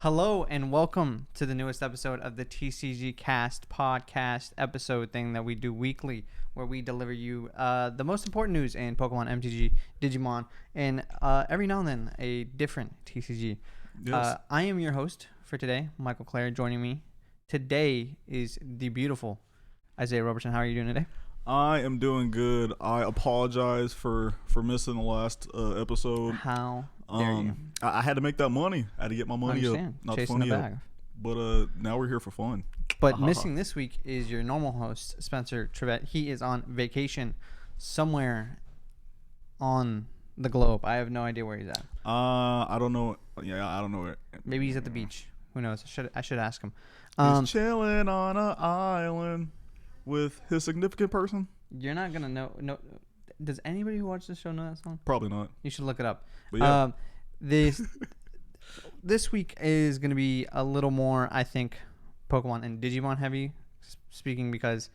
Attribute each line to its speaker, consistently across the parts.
Speaker 1: Hello and welcome to the newest episode of the TCG Cast podcast episode thing that we do weekly, where we deliver you the most important news in Pokemon, MTG, Digimon, and every now and then a different TCG.
Speaker 2: Yes.
Speaker 1: I am your host for today, Michael Clare. Joining me today is the beautiful Isaiah Robertson. How are you doing today?
Speaker 2: I am doing good. I apologize for missing the last episode.
Speaker 1: How dare you?
Speaker 2: I had to make that money. I had to get my money up. Not
Speaker 1: Chasing
Speaker 2: funny
Speaker 1: the
Speaker 2: up.
Speaker 1: bag.
Speaker 2: But now we're here for fun.
Speaker 1: But missing this week is your normal host, Spencer Trevette. He is on vacation somewhere on the globe. I have no idea where he's at.
Speaker 2: I don't know. Yeah, I don't know where.
Speaker 1: Maybe he's at the beach. Who knows? I should ask him.
Speaker 2: He's chilling on an island with his significant person.
Speaker 1: You're not gonna know. No, does anybody who watches this show know that song?
Speaker 2: Probably not.
Speaker 1: You should look it up.
Speaker 2: But yeah.
Speaker 1: This week is gonna be a little more, I think, Pokemon and Digimon heavy. Speaking because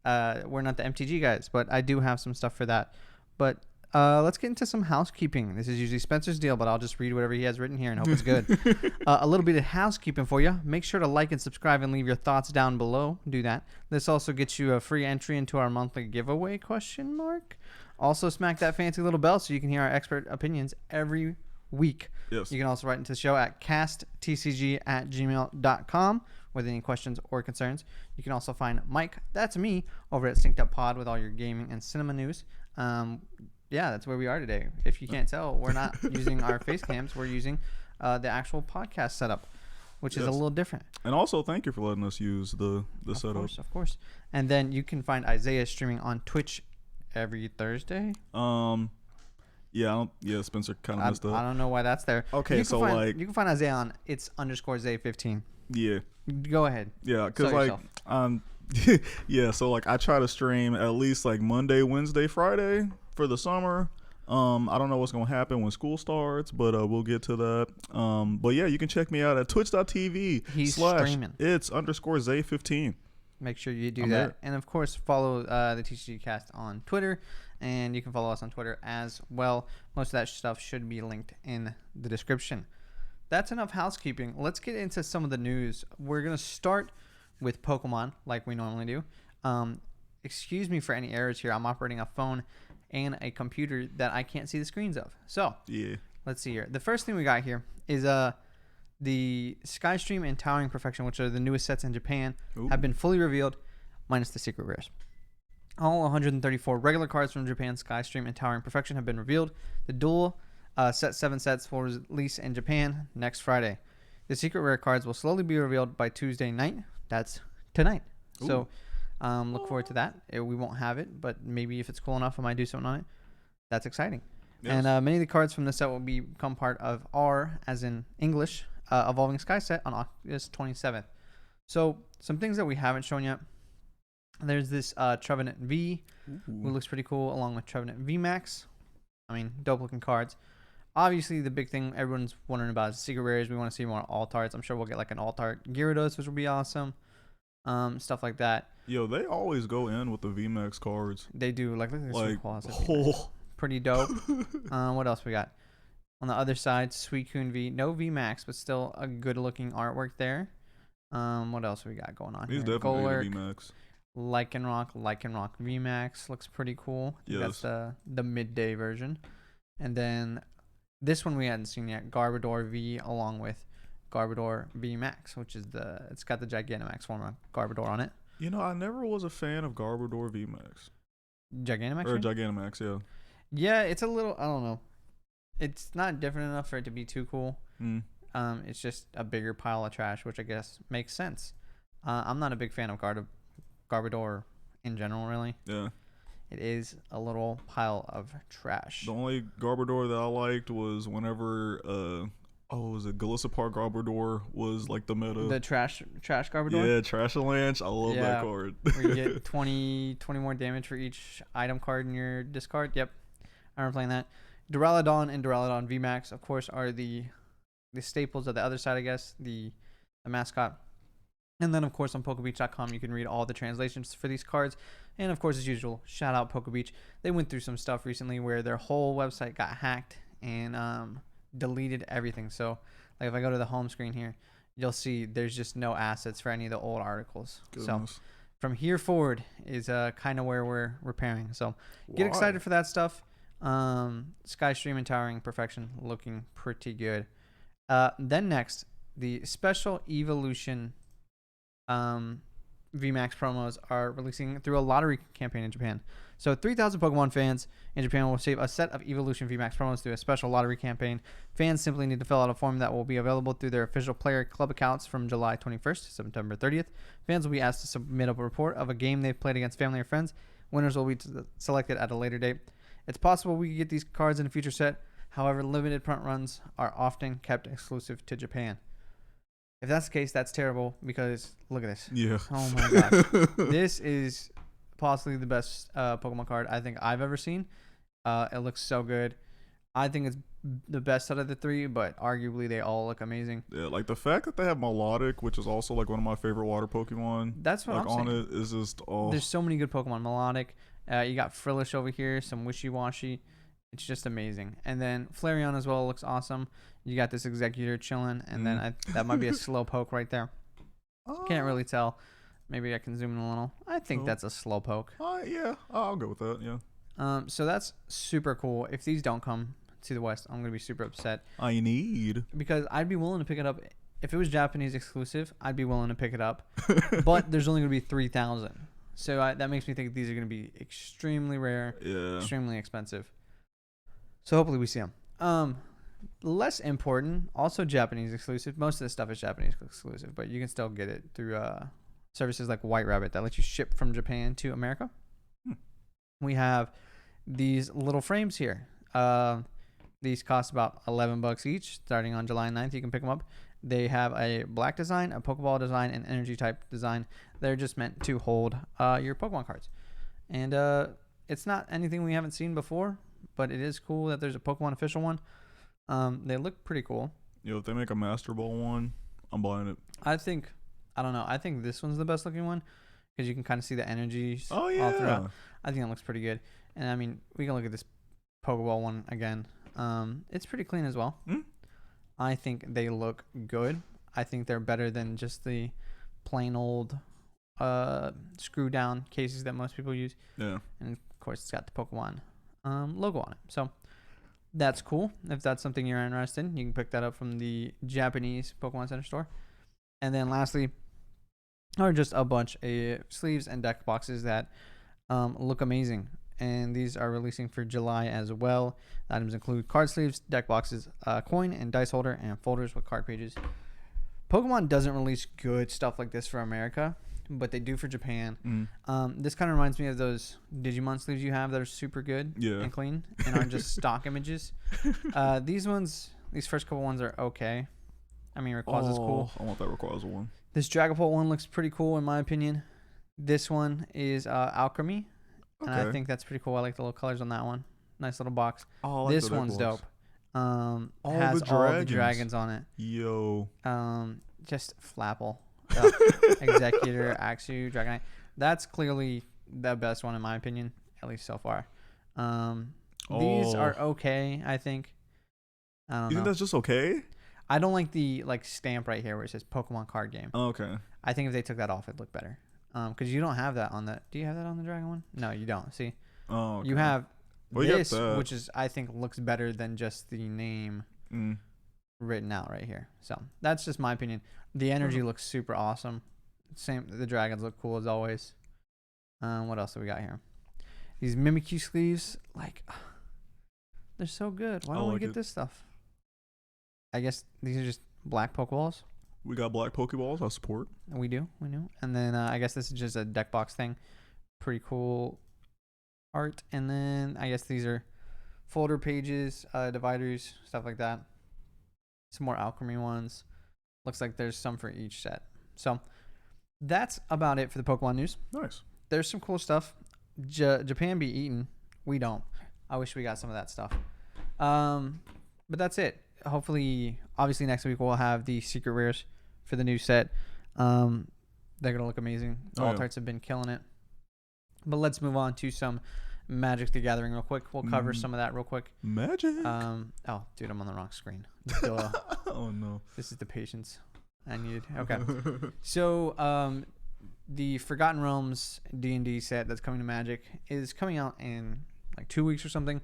Speaker 1: we're not the MTG guys, but I do have some stuff for that. But let's get into some housekeeping. This is usually Spencer's deal, but I'll just read whatever he has written here and hope it's good. A little bit of housekeeping for you. Make sure to like and subscribe and leave your thoughts down below. Do that. This also gets you a free entry into our monthly giveaway ? Also, smack that fancy little bell so you can hear our expert opinions every week.
Speaker 2: Yes.
Speaker 1: You can also write into the show at casttcg@gmail.com with any questions or concerns. You can also find Mike, that's me, over at Synced Up Pod with all your gaming and cinema news. Yeah, that's where we are today. If you can't tell, we're not using our face cams. We're using the actual podcast setup, which is a little different.
Speaker 2: And also, thank you for letting us use the setup.
Speaker 1: Of course. And then you can find Isaiah streaming on Twitch every Thursday.
Speaker 2: Yeah, Spencer kind of messed up.
Speaker 1: I don't know why that's there.
Speaker 2: Okay,
Speaker 1: you can find Isaiah on its_Zay15.
Speaker 2: Yeah.
Speaker 1: Go ahead.
Speaker 2: Yeah, because yeah, so I try to stream at least Monday, Wednesday, Friday for the summer. I don't know what's gonna happen when school starts, but we'll get to that. But yeah, you can check me out at twitch.tv.
Speaker 1: He's streaming.
Speaker 2: /Zay15.
Speaker 1: Make sure you do
Speaker 2: I'm
Speaker 1: that.
Speaker 2: there.
Speaker 1: And of course, follow the TCG Cast on Twitter, and you can follow us on Twitter as well. Most of that stuff should be linked in the description. That's enough housekeeping. Let's get into some of the news. We're gonna start with Pokemon like we normally do. Excuse me for any errors here. I'm operating a phone and a computer that I can't see the screens of. So
Speaker 2: Yeah.
Speaker 1: let's see here. The first thing we got here is the Skystream and Towering Perfection, which are the newest sets in Japan, have been fully revealed, minus the secret rares. All 134 regular cards from Japan's Skystream and Towering Perfection have been revealed. The dual set 7 sets will release in Japan next Friday. The secret rare cards will slowly be revealed by Tuesday night. That's tonight.
Speaker 2: Ooh.
Speaker 1: So look forward to that. We won't have it, but maybe if it's cool enough, I might do something on it. That's exciting.
Speaker 2: Yes.
Speaker 1: And many of the cards from this set will become part of R, as in English, Evolving Sky set on August 27th. So some things that we haven't shown yet. There's this Trevenant V, who looks pretty cool, along with Trevenant VMAX. I mean, dope looking cards. Obviously, the big thing everyone's wondering about is secret rares. We want to see more alt-arts. I'm sure we'll get an alt-art Gyarados, which will be awesome. Stuff like that.
Speaker 2: Yo, they always go in with the VMAX cards.
Speaker 1: They do. Look at this. Pretty dope. What else we got? On the other side, Suicune V. No VMAX, but still a good-looking artwork there. What else we got going on
Speaker 2: He's
Speaker 1: here?
Speaker 2: definitely VMAX.
Speaker 1: Lycanroc VMAX looks pretty cool.
Speaker 2: Yes.
Speaker 1: That's the midday version. And then this one we hadn't seen yet, Garbodor V, along with Garbodor VMAX, which is it's got the Gigantamax form of Garbodor on it.
Speaker 2: You know, I never was a fan of Garbodor VMAX.
Speaker 1: Gigantamax?
Speaker 2: Or Gigantamax, yeah.
Speaker 1: Yeah, it's a little, I don't know. It's not different enough for it to be too cool. It's just a bigger pile of trash, which I guess makes sense. I'm not a big fan of Garbodor in general, really.
Speaker 2: Yeah.
Speaker 1: It is a little pile of trash.
Speaker 2: The only Garbodor that I liked was whenever was it Galissapar Garbodor was the meta.
Speaker 1: The trash Garbodor?
Speaker 2: Yeah, Trashalanche. I love that card.
Speaker 1: Where you get 20 more damage for each item card in your discard. Yep. I remember playing that. Duraludon and Duraludon VMAX, of course, are the staples of the other side, I guess, the mascot. And then, of course, on PokeBeach.com, you can read all the translations for these cards. And, of course, as usual, shout out PokeBeach. They went through some stuff recently where their whole website got hacked and deleted everything. So Like if I go to the home screen here, you'll see there's just no assets for any of the old articles.
Speaker 2: Goodness.
Speaker 1: So from here forward is kind of where we're repairing. So get excited for that stuff. Skystream and Towering Perfection looking pretty good. Then next, the special Evolution VMAX promos are releasing through a lottery campaign in Japan. So 3,000 Pokemon fans in Japan will receive a set of Evolution VMAX promos through a special lottery campaign. Fans simply need to fill out a form that will be available through their official player club accounts from July 21st to September 30th. Fans will be asked to submit a report of a game they've played against family or friends. Winners will be selected at a later date. It's possible we could get these cards in a future set. However, limited print runs are often kept exclusive to Japan. If that's the case, that's terrible because look at this.
Speaker 2: Yeah.
Speaker 1: Oh my gosh. This is possibly the best Pokemon card I think I've ever seen. It looks so good. I think it's the best out of the three, but arguably they all look amazing.
Speaker 2: Yeah, like the fact that they have Melodic, which is also like one of my favorite water Pokemon.
Speaker 1: That's what
Speaker 2: like
Speaker 1: I'm
Speaker 2: on
Speaker 1: saying.
Speaker 2: it is just oh.
Speaker 1: There's so many good Pokemon. Melodic. You got Frillish over here, some Wishy-Washy. It's just amazing. And then Flareon as well looks awesome. You got this Executor chilling, and then that might be a Slowpoke right there. Can't really tell. Maybe I can zoom in a little. I think that's a Slowpoke.
Speaker 2: Yeah, I'll go with that. Yeah.
Speaker 1: So that's super cool. If these don't come to the West, I'm gonna be super upset.
Speaker 2: I need
Speaker 1: because I'd be willing to pick it up if it was Japanese exclusive. I'd be willing to pick it up, but there's only gonna be 3,000. So that makes me think these are gonna be extremely rare, extremely expensive. So hopefully we see them. Less important, also Japanese exclusive. Most of this stuff is Japanese exclusive, but you can still get it through services like White Rabbit that let you ship from Japan to America. We have these little frames here. These cost about $11 each. Starting on July 9th, you can pick them up. They have a black design, a Pokeball design, and energy type design. They're just meant to hold your Pokemon cards. And it's not anything we haven't seen before, but it is cool that there's a Pokemon official one. They look pretty cool.
Speaker 2: If they make a Master Ball one, I'm buying it.
Speaker 1: I don't know. I think this one's the best looking one because you can kind of see the energies
Speaker 2: all throughout.
Speaker 1: I think it looks pretty good. And I mean, we can look at this Pokeball one again. It's pretty clean as well. I think they look good. I think they're better than just the plain old screw down cases that most people use.
Speaker 2: Yeah.
Speaker 1: And of course, it's got the Pokemon logo on it. So that's cool. If that's something you're interested in, you can pick that up from the Japanese Pokemon Center store. And then lastly, are just a bunch of sleeves and deck boxes that look amazing. And these are releasing for July as well. The items include card sleeves, deck boxes, coin and dice holder, and folders with card pages. Pokemon doesn't release good stuff like this for America, but they do for Japan. This kind of reminds me of those Digimon sleeves you have that are super good and clean and aren't just stock images. These first couple ones are okay. I mean, Rayquaza's cool.
Speaker 2: I want that Rayquaza one.
Speaker 1: This Dragapult one looks pretty cool in my opinion. This one is Alchemy. And I think that's pretty cool. I like the little colors on that one. Nice little box.
Speaker 2: Like
Speaker 1: this one's dope. Has all the dragons on it.
Speaker 2: Yo.
Speaker 1: Just Flapple. Executor, Axew, Dragonite. That's clearly the best one in my opinion, at least so far. These are okay, I think. I don't know.
Speaker 2: You think that's just okay?
Speaker 1: I don't like the stamp right here where it says Pokemon card game.
Speaker 2: Oh, okay.
Speaker 1: I think if they took that off, it'd look better. Because you don't have that on the. Do you have that on the Dragon one? No, you don't. See.
Speaker 2: Oh. Okay.
Speaker 1: You have this, which is I think looks better than just the name written out right here. So that's just my opinion. The energy looks super awesome. Same. The dragons look cool as always. What else do we got here? These Mimikyu sleeves, they're so good. Why don't we get this stuff? I guess these are just black Pokeballs.
Speaker 2: We got black Pokeballs. I support.
Speaker 1: We do. And then I guess this is just a deck box thing. Pretty cool art. And then I guess these are folder pages, dividers, stuff like that. Some more alchemy ones. Looks like there's some for each set. So that's about it for the Pokemon news.
Speaker 2: Nice.
Speaker 1: There's some cool stuff. Japan be eating. We don't. I wish we got some of that stuff. But that's it. Hopefully, obviously next week we'll have the secret rares for the new set. They're gonna look amazing. All types have been killing it. But let's move on to some Magic the Gathering real quick. We'll cover some of that real quick.
Speaker 2: Magic.
Speaker 1: Oh, dude, I'm on the wrong screen. Duh.
Speaker 2: Oh no.
Speaker 1: This is the patience I needed. Okay. So, the Forgotten Realms D&D set that's coming to Magic is coming out in like 2 weeks or something,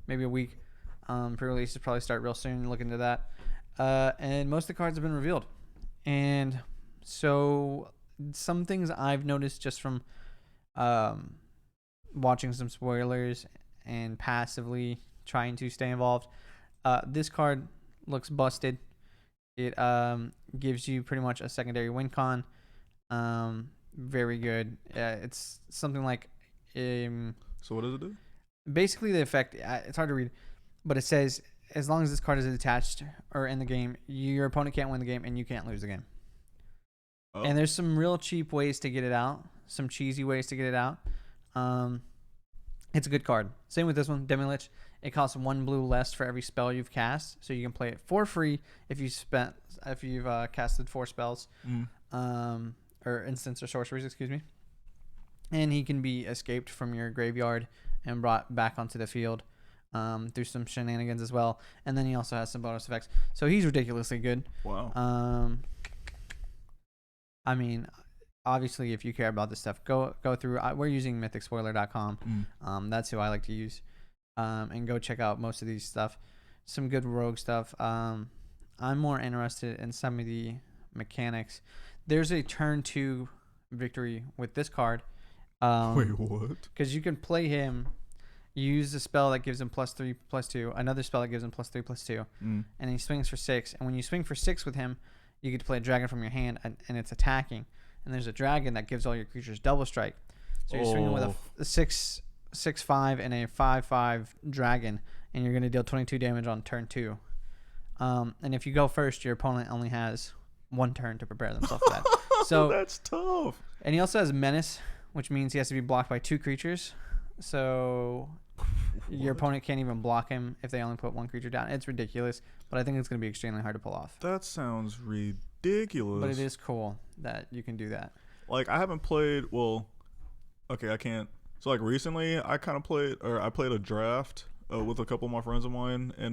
Speaker 1: maybe a week. Pre-releases probably start real soon. Look into that. And most of the cards have been revealed. And so some things I've noticed just from watching some spoilers and passively trying to stay involved. This card looks busted. It gives you pretty much a secondary win con. Very good. It's something like
Speaker 2: So what does it do?
Speaker 1: basically the effect. It's hard to read, but it says as long as this card is attached or in the game, your opponent can't win the game and you can't lose the game. Oh. And there's some real cheap ways to get it out. Some cheesy ways to get it out. It's a good card. Same with this one, Demilich. It costs 1 blue less for every spell you've cast, so you can play it for free if you've casted 4 spells, or instants or sorceries, excuse me. And he can be escaped from your graveyard and brought back onto the field through some shenanigans as well. And then he also has some bonus effects, so he's ridiculously good.
Speaker 2: Wow.
Speaker 1: I mean, obviously, if you care about this stuff, go through. We're using mythicspoiler.com. That's who I like to use. And go check out most of these stuff. Some good rogue stuff. I'm more interested in some of the mechanics. There's a turn 2 victory with this card.
Speaker 2: Wait, what?
Speaker 1: Because you can play him, use a spell that gives him +3/+2, another spell that gives him +3/+2, and he swings for 6. And when you swing for 6 with him, you get to play a dragon from your hand, and it's attacking. And there's a dragon that gives all your creatures double strike. So you're swinging with a 6/5 and a 5/5 dragon, and you're going to deal 22 damage on turn 2. And if you go first, your opponent only has 1 turn to prepare themselves for that. So
Speaker 2: that's tough.
Speaker 1: And he also has menace, which means he has to be blocked by 2 creatures. So your opponent can't even block him if they only put 1 creature down. It's ridiculous, but I think it's going to be extremely hard to pull off.
Speaker 2: That sounds ridiculous.
Speaker 1: But it is cool that you can do that.
Speaker 2: Like, I haven't played, okay, I can't. So, like, recently, I played a draft with a couple of my friends of mine in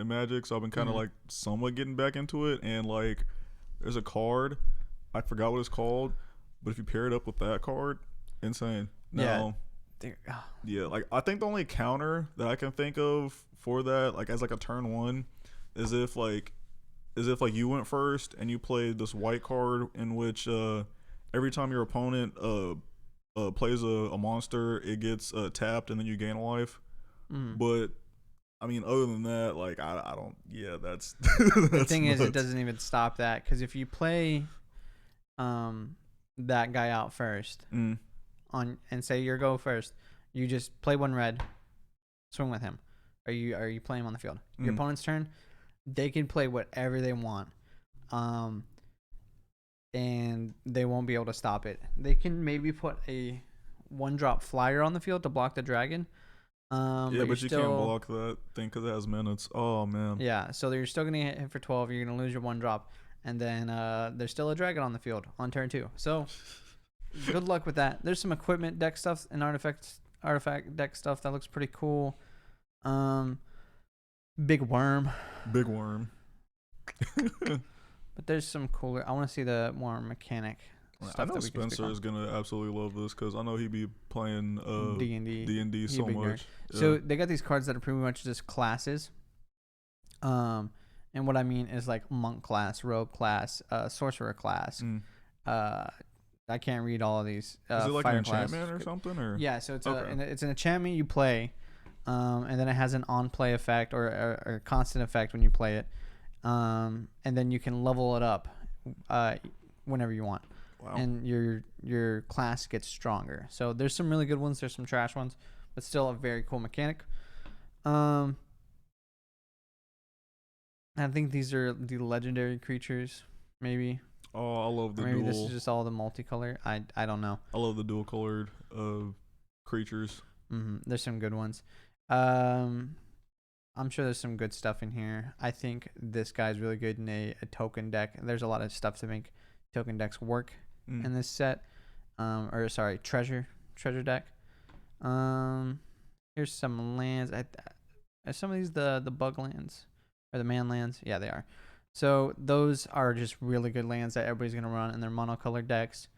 Speaker 2: Magic, so I've been kind of, like, somewhat getting back into it, and, like, there's a card, I forgot what it's called, but if you pair it up with that card, insane. Now, yeah, like, I think the only counter that I can think of for that, like, as, like, a turn 1, is if you went first and you played this white card in which every time your opponent plays a monster, it gets tapped and then you gain a life. But I mean, other than that, like, I don't. Yeah, that's
Speaker 1: the thing nuts. Is, it doesn't even stop that, because if you play that guy out first and say you go first, you just play 1 red, swing with him, or you play him on the field. Your opponent's turn, they can play whatever they want, and they won't be able to stop it. They can maybe put a 1-drop flyer on the field to block the dragon.
Speaker 2: But you can't block that thing because it has minutes. Oh man.
Speaker 1: Yeah, so you're still gonna hit for 12. You're gonna lose your 1-drop, and then there's still a dragon on the field on turn 2. So good luck with that. There's some equipment deck stuff and artifact deck stuff that looks pretty cool. Big worm. But there's some cooler. I want to see the more mechanic stuff.
Speaker 2: I know Spencer is gonna absolutely love this because I know he'd be playing D&D so much.
Speaker 1: Yeah. So they got these cards that are pretty much just classes. And what I mean is like monk class, rogue class, sorcerer class. I can't read all of these.
Speaker 2: Is it like an enchantment or something? Or
Speaker 1: yeah, so it's it's an enchantment you play, and then it has an on-play effect or a constant effect when you play it, and then you can level it up whenever you want. Wow. And your class gets stronger. So there's some really good ones. There's some trash ones, but still a very cool mechanic. I think these are the legendary creatures, maybe.
Speaker 2: Oh, I love the
Speaker 1: maybe this is just all the multicolor. I don't know.
Speaker 2: I love the dual colored creatures.
Speaker 1: There's some good ones. I'm sure there's some good stuff in here. I think this guy's really good in a token deck. There's a lot of stuff to make token decks work in this set. Treasure deck. Here's some lands. Are some of these the bug lands or the man lands? Yeah, they are. So those are just really good lands that everybody's gonna run in their monocolored decks.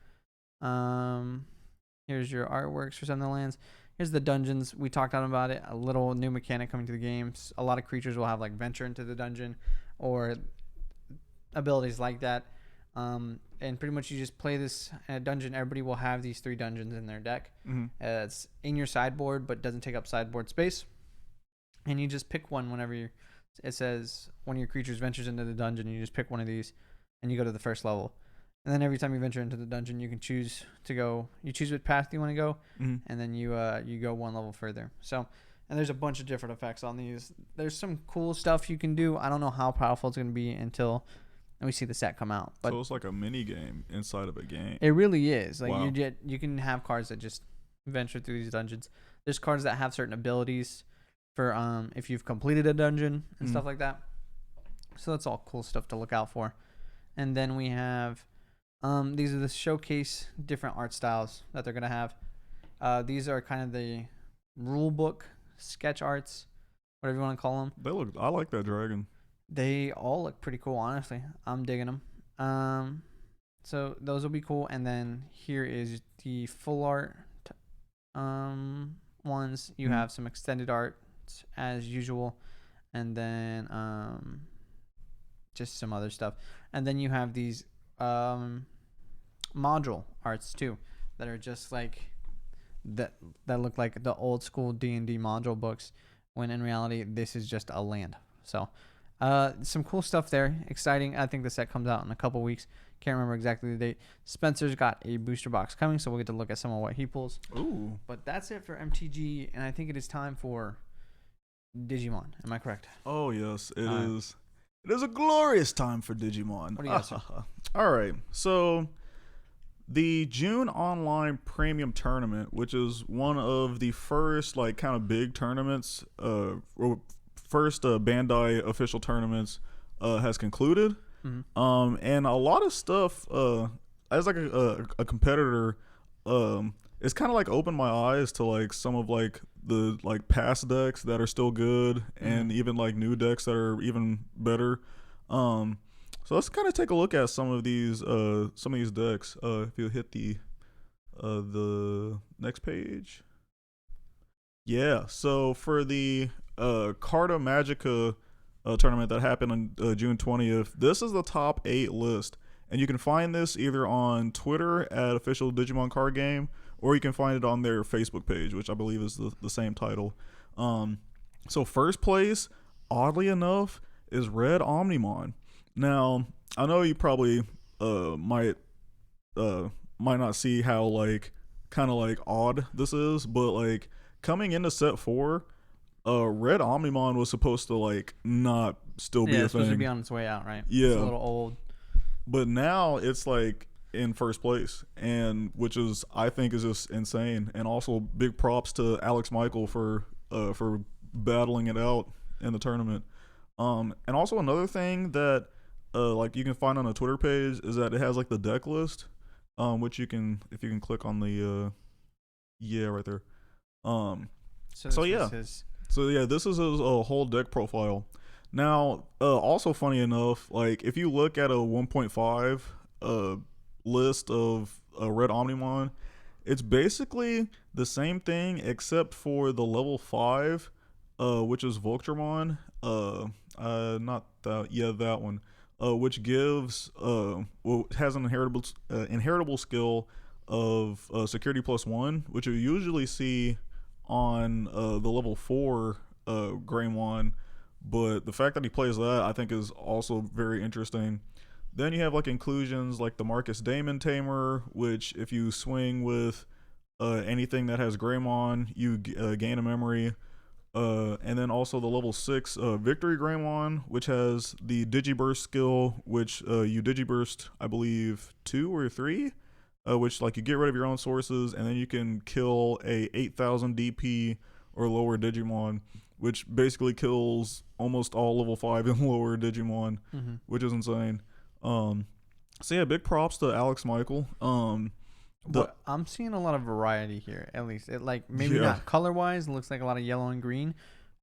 Speaker 1: Here's your artworks for some of the lands. Here's the dungeons. We talked about it. A little new mechanic coming to the games. A lot of creatures will have like venture into the dungeon, or abilities like that. And pretty much you just play this dungeon. Everybody will have these 3 dungeons in their deck. It's in your sideboard, but doesn't take up sideboard space. And you just pick one whenever it says one of your creatures ventures into the dungeon. You just pick one of these, and you go to the first level. And then every time you venture into the dungeon, you can choose to go. You choose what path you want to go, and then you go one level further. So, and there's a bunch of different effects on these. There's some cool stuff you can do. I don't know how powerful it's going to be until we see the set come out. But
Speaker 2: so it's like a mini game inside of a game.
Speaker 1: It really is. Like
Speaker 2: wow.
Speaker 1: you can have cards that just venture through these dungeons. There's cards that have certain abilities for if you've completed a dungeon and stuff like that. So that's all cool stuff to look out for. And then we have these are the showcase different art styles that they're gonna have. These are kind of the rule book sketch arts, whatever you want to call them.
Speaker 2: I like that dragon.
Speaker 1: They all look pretty cool, honestly. I'm digging them. So those will be cool. And then here is the full art ones. You have some extended art as usual, and then just some other stuff. And then you have these module arts too that are just like that look like the old school D&D module books, when in reality this is just a land. So some cool stuff there. Exciting. I think the set comes out in a couple weeks. Can't remember exactly the date. Spencer's got a booster box coming, so we'll get to look at some of what he pulls.
Speaker 2: Ooh.
Speaker 1: But that's it for MTG, and I think it is time for Digimon. Am I correct?
Speaker 2: Oh yes, it is. It is a glorious time for Digimon.
Speaker 1: What do you got, sir?
Speaker 2: All right, so the June online premium tournament, which is one of the first like kind of big tournaments, first Bandai official tournaments, has concluded. And a lot of stuff, as like a competitor, it's kind of like opened my eyes to like some of like the like past decks that are still good, and even like new decks that are even better. So let's kind of take a look at some of these decks. If you hit the next page. Yeah, so for the Carta Magicka tournament that happened on June 20th, this is the top 8 list. And you can find this either on Twitter at Official Digimon Card Game, or you can find it on their Facebook page, which I believe is the same title. So first place, oddly enough, is Red Omnimon. Now, I know you probably might not see how like kind of like odd this is, but like coming into set 4, Red Omnimon was supposed to like not still be a thing.
Speaker 1: It's supposed to be on its way out, right?
Speaker 2: Yeah,
Speaker 1: it's a little old.
Speaker 2: But now it's like in first place, and which is I think is just insane. And also big props to Alex Michael for battling it out in the tournament. And also another thing that like you can find on a Twitter page is that it has like the deck list, which you can if you can click on the right there. So yeah, this is a whole deck profile. Now, also funny enough, like if you look at a 1.5 list of Red Omnimon, it's basically the same thing except for the level 5, which is Voltramon. Not that, that one. Which gives has an inheritable skill of security +1, which you usually see on the level 4 Greymon. But the fact that he plays that, I think, is also very interesting. Then you have like inclusions like the Marcus Damon Tamer, which if you swing with anything that has Greymon, you gain a memory. And then also the level 6 Victory Greymon, which has the Digiburst skill, which you Digiburst, I believe, 2 or 3, which like you get rid of your own sources, and then you can kill a 8,000 DP or lower Digimon, which basically kills almost all level 5 and lower Digimon, which is insane. So yeah, big props to Alex Michael. The
Speaker 1: But I'm seeing a lot of variety here. At least it like maybe
Speaker 2: Yeah,
Speaker 1: not color wise. Looks like a lot of yellow and green,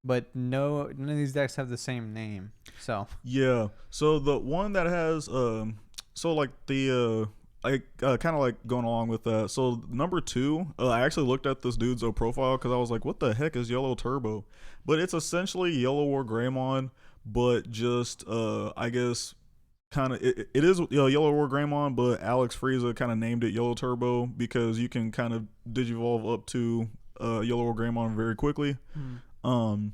Speaker 1: but no, none of these decks have the same name. So
Speaker 2: yeah. So the one that has so like the I kind of like going along with that. So number two, I actually looked at this dude's profile because I was like, what the heck is Yellow Turbo? But it's essentially Yellow War Greymon, but just I guess kind of it is Yellow War Greymon, but Alex Frieza kind of named it Yellow Turbo because you can kind of digivolve up to Yellow War Greymon very quickly.
Speaker 1: mm.
Speaker 2: Um,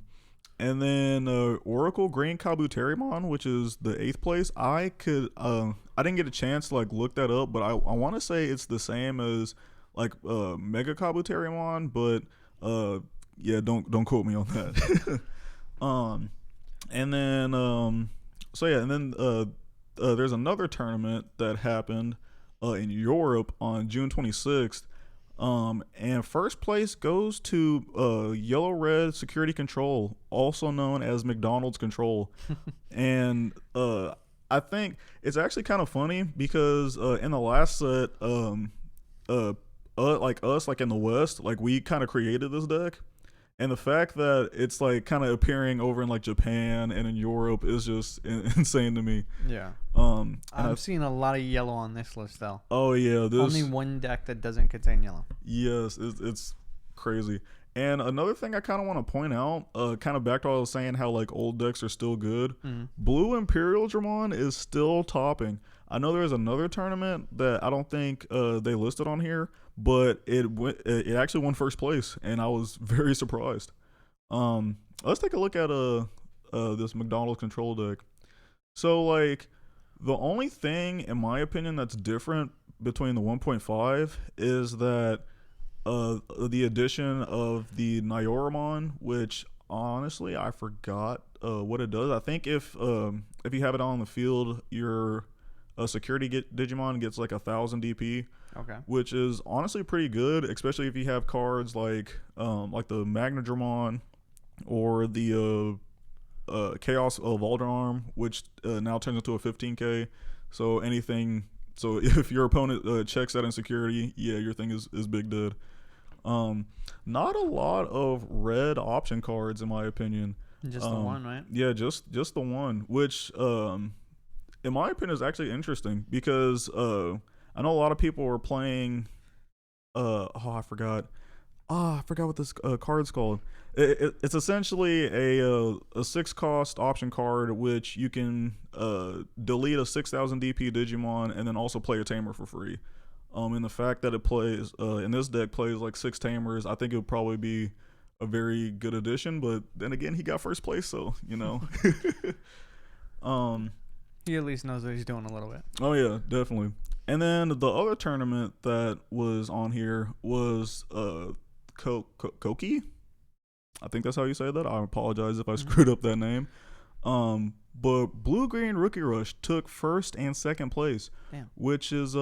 Speaker 2: and then Oracle Green Kabuterimon, which is the 8th place. I didn't get a chance to like look that up, but I want to say it's the same as like Mega Kabuterimon, but yeah, don't quote me on that. um, and then so yeah, and then there's another tournament that happened in Europe on June 26th. And first place goes to Yellow Red Security Control, also known as McDonald's Control. And I think it's actually kind of funny because in the last set, uh, like us, like in the West, like we kind of created this deck. And the fact that it's like kind of appearing over in like Japan and in Europe is just insane to me.
Speaker 1: Yeah.
Speaker 2: And
Speaker 1: I'm seeing a lot of yellow on this list though.
Speaker 2: oh yeah, this
Speaker 1: Only one deck that doesn't contain yellow.
Speaker 2: yes, it's crazy. And another thing I kind of want to point out, kind of back to what I was saying, how like old decks are still good.
Speaker 1: Mm.
Speaker 2: Blue Imperial Dramon is still topping. I know there's another tournament that I don't think they listed on here, but it actually won first place, and I was very surprised. Let's take a look at this McDonald's control deck. So like the only thing in my opinion that's different between the 1.5 is that the addition of the Nyoramon, which honestly I forgot what it does. I think if you have it on the field, your security Digimon gets like 1,000 DP,
Speaker 1: Okay.
Speaker 2: which is honestly pretty good, especially if you have cards like the Magnadramon or the Chaos Valdarm, which now turns into a 15k. So anything. So if your opponent checks that in security, yeah, your thing is big dead. Not a lot of red option cards in my opinion.
Speaker 1: Just the one, right?
Speaker 2: Yeah, just the one, which in my opinion is actually interesting because I know a lot of people were playing. I forgot. I forgot what this card's called. It's essentially a 6-cost option card, which you can delete a 6,000 DP Digimon and then also play a Tamer for free. And the fact that it plays in this deck plays like 6 Tamers, I think it would probably be a very good addition. But then again, he got first place, so you know.
Speaker 1: He at least knows what he's doing a little bit.
Speaker 2: Oh yeah, definitely. And then the other tournament that was on here was Koki. I think that's how you say that. I apologize if I screwed up that name. But Blue Green Rookie Rush took first and second place.
Speaker 1: Damn.
Speaker 2: Which is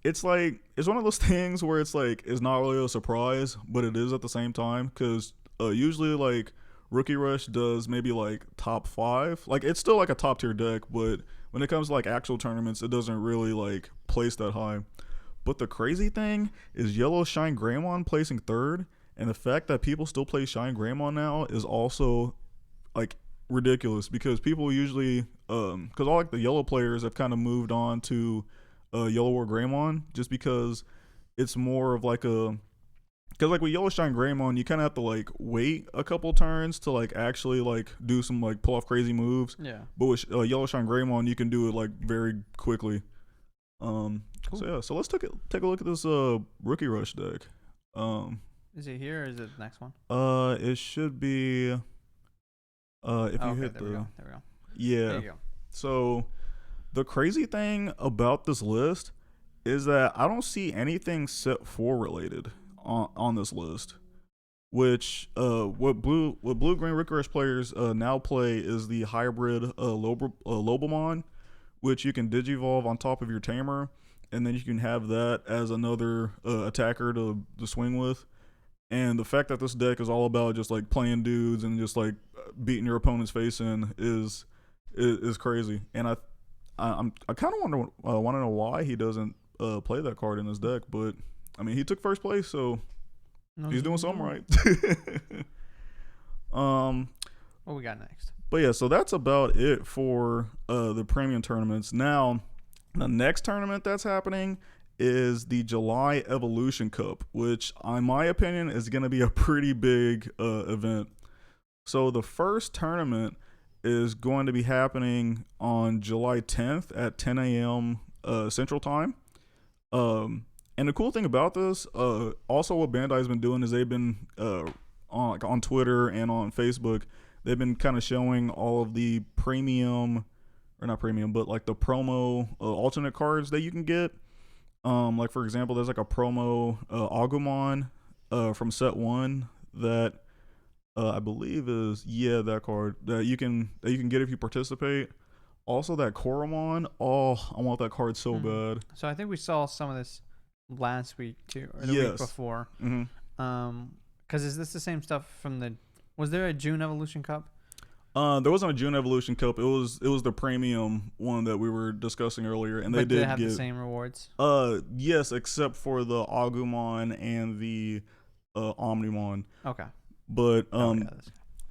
Speaker 2: it's like it's one of those things where it's like it's not really a surprise, but it is at the same time because usually like Rookie Rush does maybe like top 5. Like it's still like a top tier deck, but when it comes to like actual tournaments, it doesn't really like place that high. But the crazy thing is Yellow Shine Greymon placing third, and the fact that people still play Shine Greymon now is also like ridiculous because people usually because all like the yellow players have kind of moved on to Yellow War Greymon just because it's more of like a because like with Yellow Shine Greymon you kind of have to like wait a couple turns to like actually like do some like pull off crazy moves.
Speaker 1: Yeah.
Speaker 2: But with Yellow Shine Greymon you can do it like very quickly. Cool. So yeah, so let's take a look at this Rookie Rush deck.
Speaker 1: Is it here or is it the next one?
Speaker 2: It should be if you hit
Speaker 1: there we go. There we go.
Speaker 2: yeah.
Speaker 1: There you go.
Speaker 2: So the crazy thing about this list is that I don't see anything set 4 related on this list. Which what blue green Rookie Rush players now play is the hybrid Lobomon, which you can digivolve on top of your Tamer, and then you can have that as another attacker to swing with. And the fact that this deck is all about just like playing dudes and just like beating your opponent's face in is crazy. And I kind of want to know why he doesn't play that card in his deck. But I mean, he took first place, so he's doing something right.
Speaker 1: What we got next?
Speaker 2: But yeah, so that's about it for the premium tournaments. Now, the next tournament that's happening is the July Evolution Cup, which, in my opinion, is going to be a pretty big event. So the first tournament is going to be happening on July 10th at 10 a.m. Central Time. And the cool thing about this, also what Bandai's been doing is they've been on Twitter and on Facebook, they've been kind of showing all of the premium, or not premium, but like the promo alternate cards that you can get. Like for example, there's like a promo Agumon from set 1 that I believe is that card that you can get if you participate. Also that Koromon, I want that card so bad.
Speaker 1: So I think we saw some of this last week too, or the week before. Because is this the same stuff from the? Was there a June Evolution Cup?
Speaker 2: There wasn't a June Evolution Cup. It was the premium one that we were discussing earlier, and they did
Speaker 1: have
Speaker 2: get
Speaker 1: the same rewards.
Speaker 2: Yes, except for the Agumon and the Omnimon.
Speaker 1: Okay.
Speaker 2: But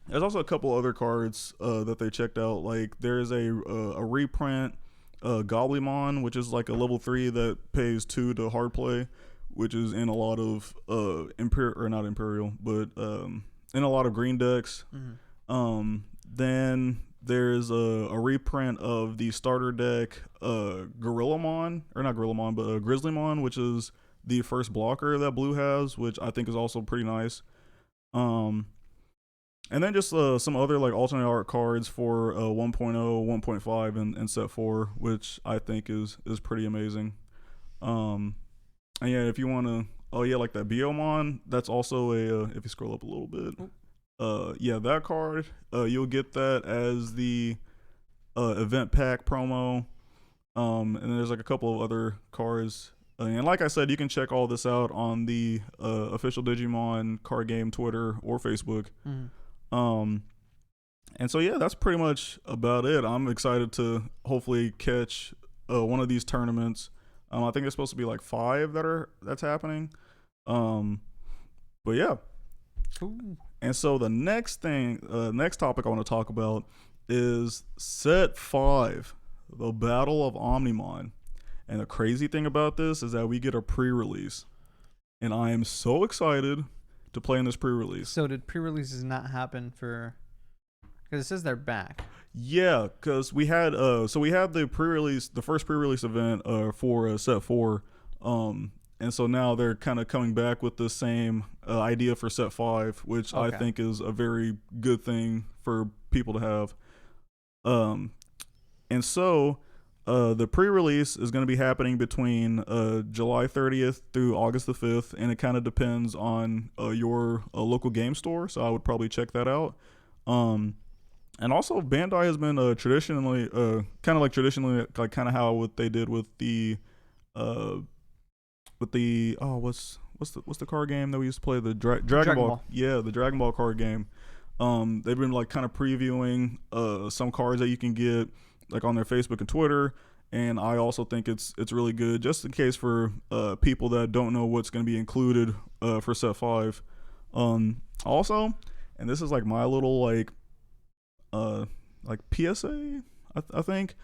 Speaker 2: there's also a couple other cards that they checked out. Like there's a reprint Goblimon, which is like a level 3 that pays 2 to hard play, which is in a lot of not Imperial, but in a lot of green decks. Then there's a reprint of the starter deck Gorillamon, or not Gorillamon, but Grizzlymon, which is the first blocker that Blue has, which I think is also pretty nice. And then just some other like alternate art cards for 1.0, 1.5, and set 4, which I think is pretty amazing. And yeah, if you want to, like that Biomon, that's also if you scroll up a little bit, that card, you'll get that as the event pack promo. And then there's like a couple of other cards. And like I said, you can check all this out on the official Digimon card game Twitter or Facebook. And so yeah, that's pretty much about it. I'm excited to hopefully catch one of these tournaments. I think it's supposed to be like 5 that's happening. But yeah.
Speaker 1: Ooh.
Speaker 2: And so the next topic I want to talk about is set 5, the Battle of Omnimon. And the crazy thing about this is that we get a pre-release, and I am so excited to play in this pre-release.
Speaker 1: So did pre-releases not happen for? Because it says they're back.
Speaker 2: Yeah, because we had the pre-release, the first pre-release event for set 4, and so now they're kind of coming back with the same idea for set 5, which I think is a very good thing for people to have. And so the pre-release is going to be happening between July 30th through August the 5th, and it kind of depends on your local game store, so I would probably check that out. And also Bandai has been traditionally kind of how what they did with the what's the card game that we used to play, the Dragon Ball. Yeah, the Dragon Ball card game. They've been like kind of previewing some cards that you can get like on their Facebook and Twitter, and I also think it's really good just in case for people that don't know what's going to be included for set 5. Also, and this is like my little like PSA, I think.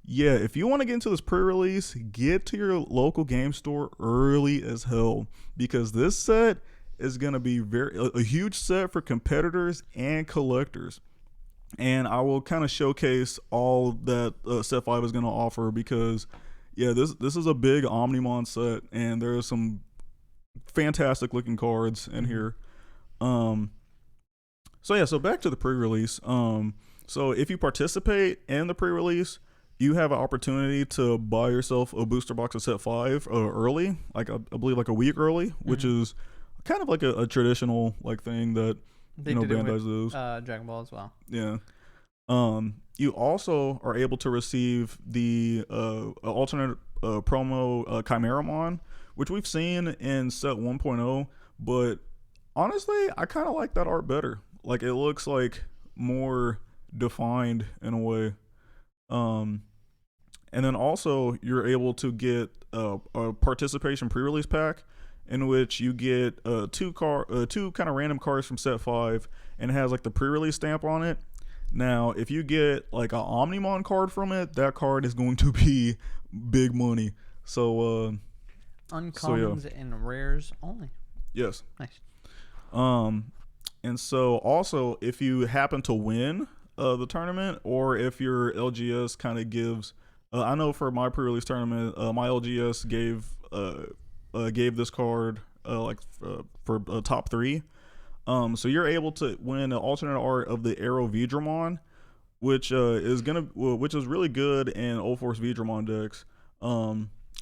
Speaker 2: Yeah, if you want to get into this pre-release, get to your local game store early as hell, because this set is going to be a huge set for competitors and collectors. And I will kind of showcase all that set 5 is going to offer, because yeah, this is a big Omnimon set, and there are some fantastic looking cards in here. So back to the pre-release. So if you participate in the pre-release, you have an opportunity to buy yourself a booster box of set 5 early, like I believe like a week early, which is kind of like a traditional like thing that Bandai does.
Speaker 1: Dragon Ball as well.
Speaker 2: Yeah. You also are able to receive the alternate promo Chimeramon, which we've seen in set 1.0, but honestly, I kind of like that art better. Like it looks like more defined in a way. And then also you're able to get a participation pre-release pack in which you get two kind of random cards from set 5, and it has like the pre-release stamp on it. Now, if you get like an Omnimon card from it, that card is going to be big money. So
Speaker 1: Uncommons and rares only.
Speaker 2: yes.
Speaker 1: Nice.
Speaker 2: And so also if you happen to win the tournament, or if your LGS kind of gives, I know for my pre-release tournament, my LGS gave this card for top 3. So you're able to win an alternate art of the Arrow Vidramon, which is really good in Old Force Vidramon decks.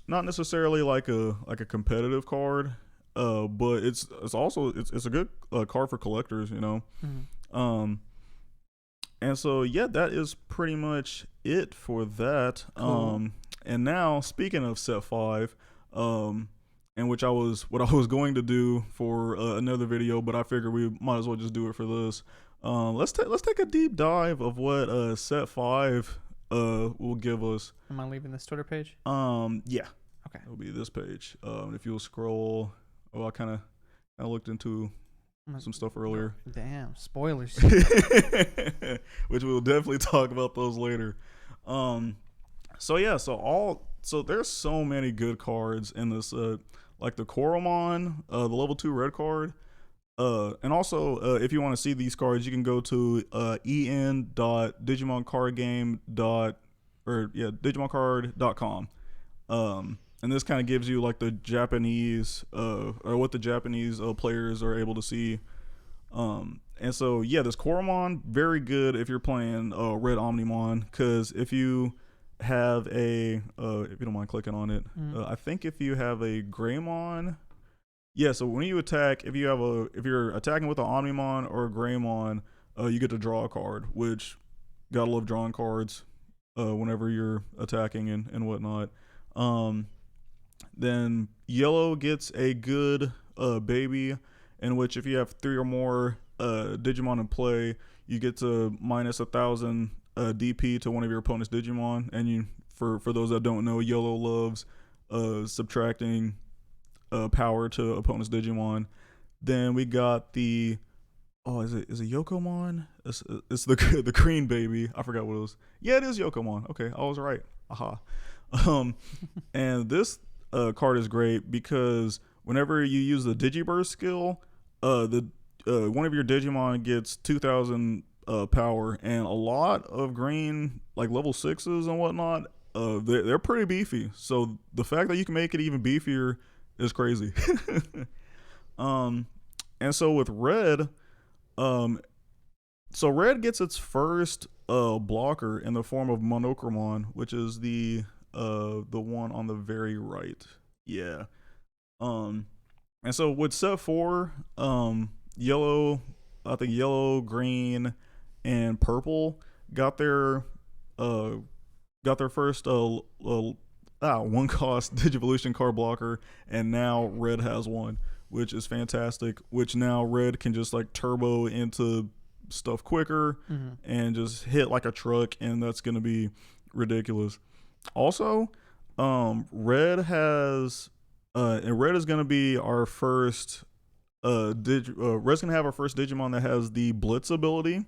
Speaker 2: Not necessarily like a competitive card, but it's a good card for collectors, you know.
Speaker 1: Mm-hmm.
Speaker 2: And so yeah, that is pretty much it for that.
Speaker 1: Cool.
Speaker 2: And now speaking of set 5, and what I was going to do for another video, but I figured we might as well just do it for this. Let's take a deep dive of what set 5 will give us.
Speaker 1: Am I leaving this Twitter page?
Speaker 2: Yeah.
Speaker 1: Okay.
Speaker 2: It'll be this page. If you'll scroll, I kind of looked into some stuff earlier.
Speaker 1: Damn, spoilers.
Speaker 2: Which we'll definitely talk about those later. So yeah, so there's so many good cards in this, like the Koromon, the level 2 red card. And also, if you want to see these cards, you can go to digimoncard.com. And this kind of gives you like the Japanese, or what the Japanese players are able to see. And so yeah, this Koromon, very good if you're playing Red Omnimon, because if you have if you don't mind clicking on it, I think if you have a Greymon, yeah, so when you attack, if you're attacking with an Omnimon or a Greymon, you get to draw a card, which gotta love drawing cards whenever you're attacking and whatnot. Then yellow gets a good baby, in which if you have 3 or more Digimon in play, you get to minus 1,000 DP to one of your opponent's Digimon. And you, for those that don't know, yellow loves subtracting power to opponent's Digimon. Then we got the is it Yokomon? It's the green baby. I forgot what it was. Yeah, it is Yokomon. Okay, I was right. Aha. And this card is great because whenever you use the Digiburst skill, one of your Digimon gets 2,000 power, and a lot of green like level 6s and whatnot, they're pretty beefy. So the fact that you can make it even beefier is crazy. And so with red, so red gets its first blocker in the form of Monochromon, which is the one on the very right. Yeah. And so with set 4, yellow, I think yellow, green, and purple got their first one cost Digivolution card blocker, and now red has one, which is fantastic, which now red can just like turbo into stuff quicker and just hit like a truck, and that's going to be ridiculous. Also, red has and red is going to be our first red's going to have our first Digimon that has the Blitz ability.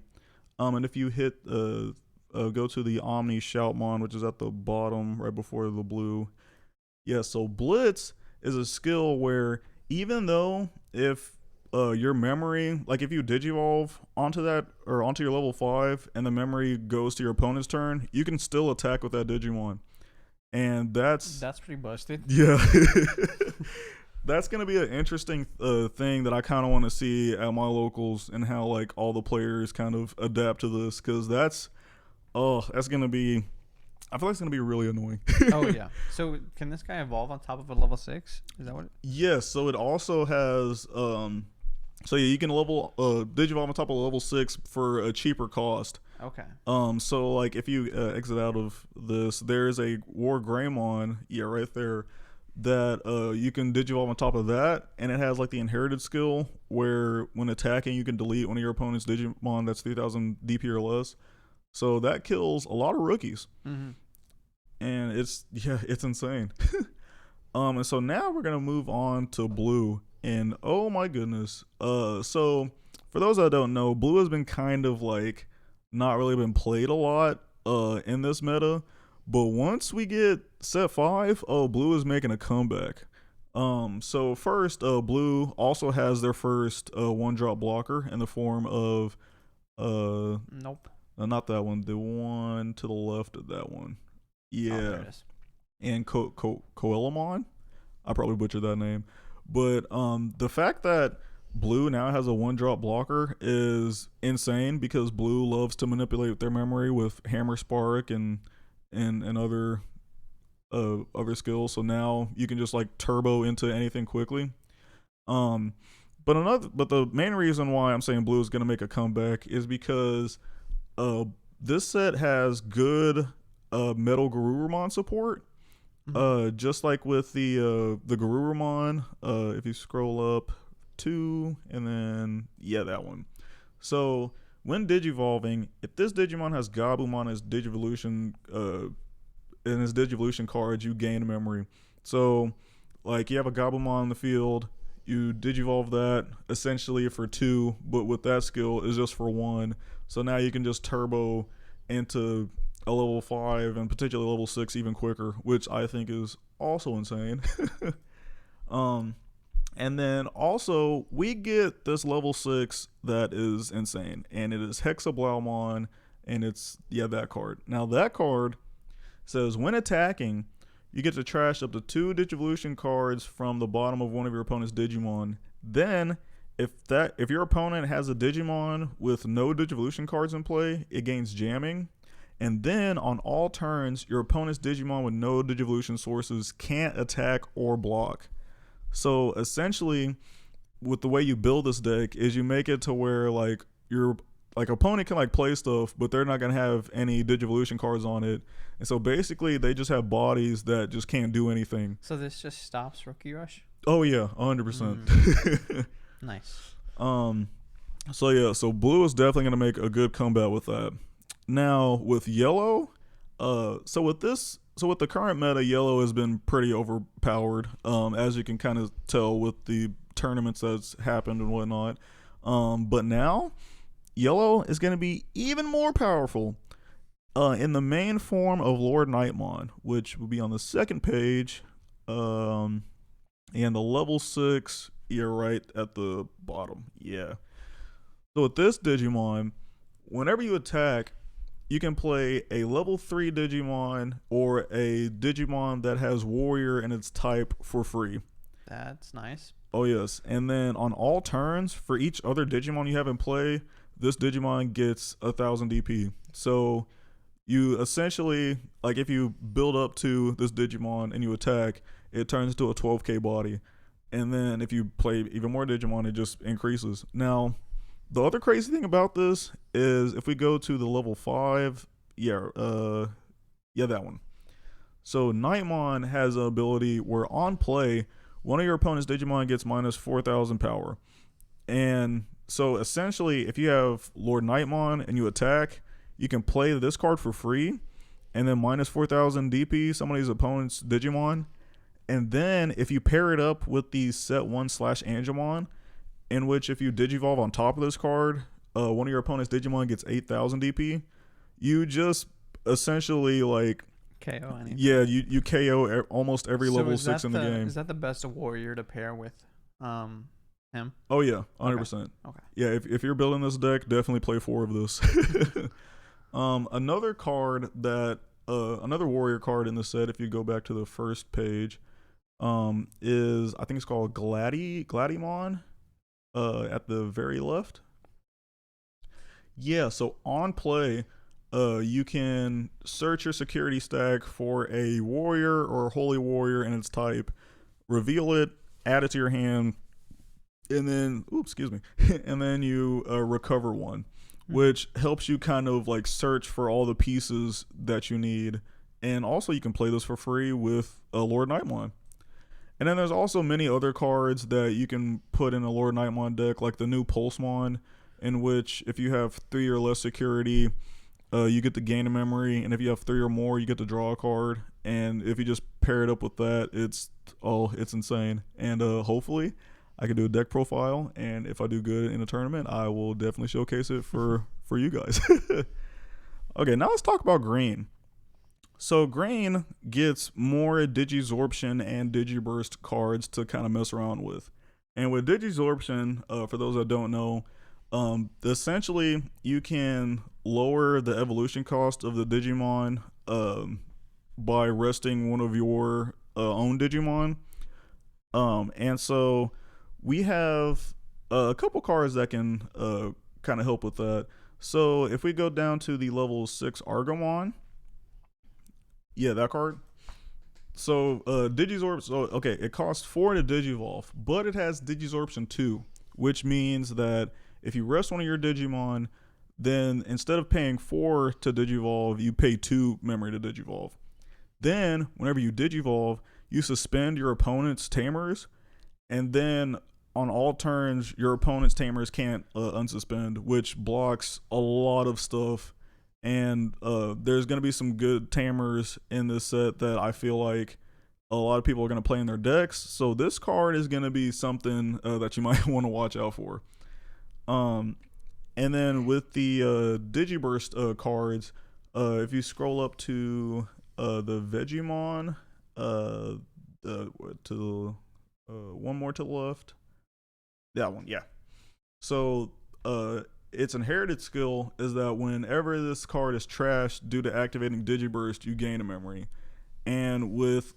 Speaker 2: And if you hit go to the Omni Shoutmon, which is at the bottom right before the blue. Yeah, so Blitz is a skill where even though if your memory, like if you Digivolve onto that or onto your level 5 and the memory goes to your opponent's turn, you can still attack with that Digimon. And that's
Speaker 1: pretty busted.
Speaker 2: Yeah. That's going to be an interesting thing that I kind of want to see at my locals, and how like all the players kind of adapt to this, because that's going to be, I feel like it's going to be really annoying.
Speaker 1: Oh yeah. So can this guy evolve on top of a level 6? Is that what?
Speaker 2: Yes. So it also has so yeah, you can level Digivolve on top of level 6 for a cheaper cost.
Speaker 1: Okay.
Speaker 2: So like if you exit out of this, there's a War Greymon, yeah, right there, that you can Digivolve on top of that, and it has like the inherited skill where when attacking you can delete one of your opponent's Digimon that's 3,000 DP or less. So that kills a lot of rookies. and it's insane. And so now we're gonna move on to blue, and oh my goodness. So for those that don't know, blue has been kind of like not really been played a lot in this meta, but once we get set 5, blue is making a comeback. So first, blue also has their first one drop blocker in the form of
Speaker 1: Nope.
Speaker 2: not that one, the one to the left of that one.
Speaker 1: Oh,
Speaker 2: Yeah,
Speaker 1: there it is.
Speaker 2: and Coelamon. I probably butchered that name, but the fact that blue now has a one drop blocker is insane because blue loves to manipulate their memory with Hammer Spark and other skills. So now you can just like turbo into anything quickly. But the main reason why I'm saying blue is gonna make a comeback is because this set has good Metal Garurumon support. Just like with the Garurumon, if you scroll up 2 and then that one. So when digivolving, if this Digimon has Gabumon as Digivolution in his Digivolution cards, you gain memory. So like you have a Gabumon in the field, you digivolve that essentially for 2, but with that skill is just for 1. So now you can just turbo into a level 5 and potentially level 6 even quicker, which I think is also insane. And then also we get this level 6 that is insane, and it is Hexablaumon, and it's that card. Now that card says when attacking, you get to trash up to 2 Digivolution cards from the bottom of one of your opponent's Digimon. Then if your opponent has a Digimon with no Digivolution cards in play, it gains jamming. And then on all turns, your opponent's Digimon with no Digivolution sources can't attack or block. So essentially, with the way you build this deck is you make it to where like your opponent can like play stuff, but they're not gonna have any Digivolution cards on it. And so basically they just have bodies that just can't do anything.
Speaker 1: So this just stops Rookie Rush?
Speaker 2: Oh yeah, 100%.
Speaker 1: Nice.
Speaker 2: So blue is definitely gonna make a good comeback with that. Now with yellow, so with the current meta, yellow has been pretty overpowered, as you can kind of tell with the tournaments that's happened and whatnot. But now yellow is going to be even more powerful in the main form of Lord Nightmon, which will be on the second page, and the level 6, you're right at the bottom. Yeah. So with this Digimon, whenever you attack, you can play a level 3 Digimon or a Digimon that has Warrior in its type for free.
Speaker 1: That's nice.
Speaker 2: Oh yes. And then on all turns, for each other Digimon you have in play, this Digimon gets 1000 DP. So you essentially, like if you build up to this Digimon and you attack, it turns into a 12k body. And then if you play even more Digimon, it just increases. Now, the other crazy thing about this is if we go to the level 5, that one. So Nightmon has an ability where on play, one of your opponent's Digimon gets minus 4000 power. And so essentially, if you have Lord Nightmon and you attack, you can play this card for free and then minus 4000 DP somebody's opponent's Digimon. And then if you pair it up with the set 1 / Angemon, in which if you Digivolve on top of this card, one of your opponent's Digimon gets 8000 DP, you just essentially like
Speaker 1: KO anything.
Speaker 2: Yeah, you KO almost every level 6 in the game.
Speaker 1: Is that the best warrior to pair with him?
Speaker 2: Oh yeah, 100%.
Speaker 1: Okay.
Speaker 2: Yeah, if you're building this deck, definitely play 4 of this. Another card that another warrior card in the set, if you go back to the first page, is I think it's called Gladimon. At the very left. Yeah, so on play, you can search your security stack for a warrior or a holy warrior in its type, reveal it, add it to your hand, and then and then you recover one, which helps you kind of like search for all the pieces that you need. And also you can play this for free with Lord Nightmon. And then there's also many other cards that you can put in a Lord Nightmon deck, like the new Pulsemon, in which if you have 3 or less security, you get to gain a memory, and if you have 3 or more, you get to draw a card. And if you just pair it up with that, it's insane. And hopefully, I can do a deck profile, and if I do good in a tournament, I will definitely showcase it for you guys. Okay, now let's talk about green. So green gets more Digizorption and Digiburst cards to kind of mess around with. And with Digizorption, for those that don't know, essentially you can lower the evolution cost of the Digimon by resting one of your own Digimon. And so we have a couple cards that can kind of help with that. So if we go down to the level 6 Argomon, yeah, that card. So Digizorp, so okay, it costs 4 to Digivolve, but it has Digizorption 2, which means that if you rest one of your Digimon, then instead of paying 4 to Digivolve, you pay 2 memory to Digivolve. Then, whenever you Digivolve, you suspend your opponent's Tamers, and then on all turns, your opponent's Tamers can't unsuspend, which blocks a lot of stuff. And there's going to be some good Tamers in this set that I feel like a lot of people are going to play in their decks. So this card is going to be something that you might want to watch out for. And then with the Digiburst cards, if you scroll up to the Vegemon, one more to the left, that one, yeah. So its inherited skill is that whenever this card is trashed due to activating Digiburst, you gain a memory. And with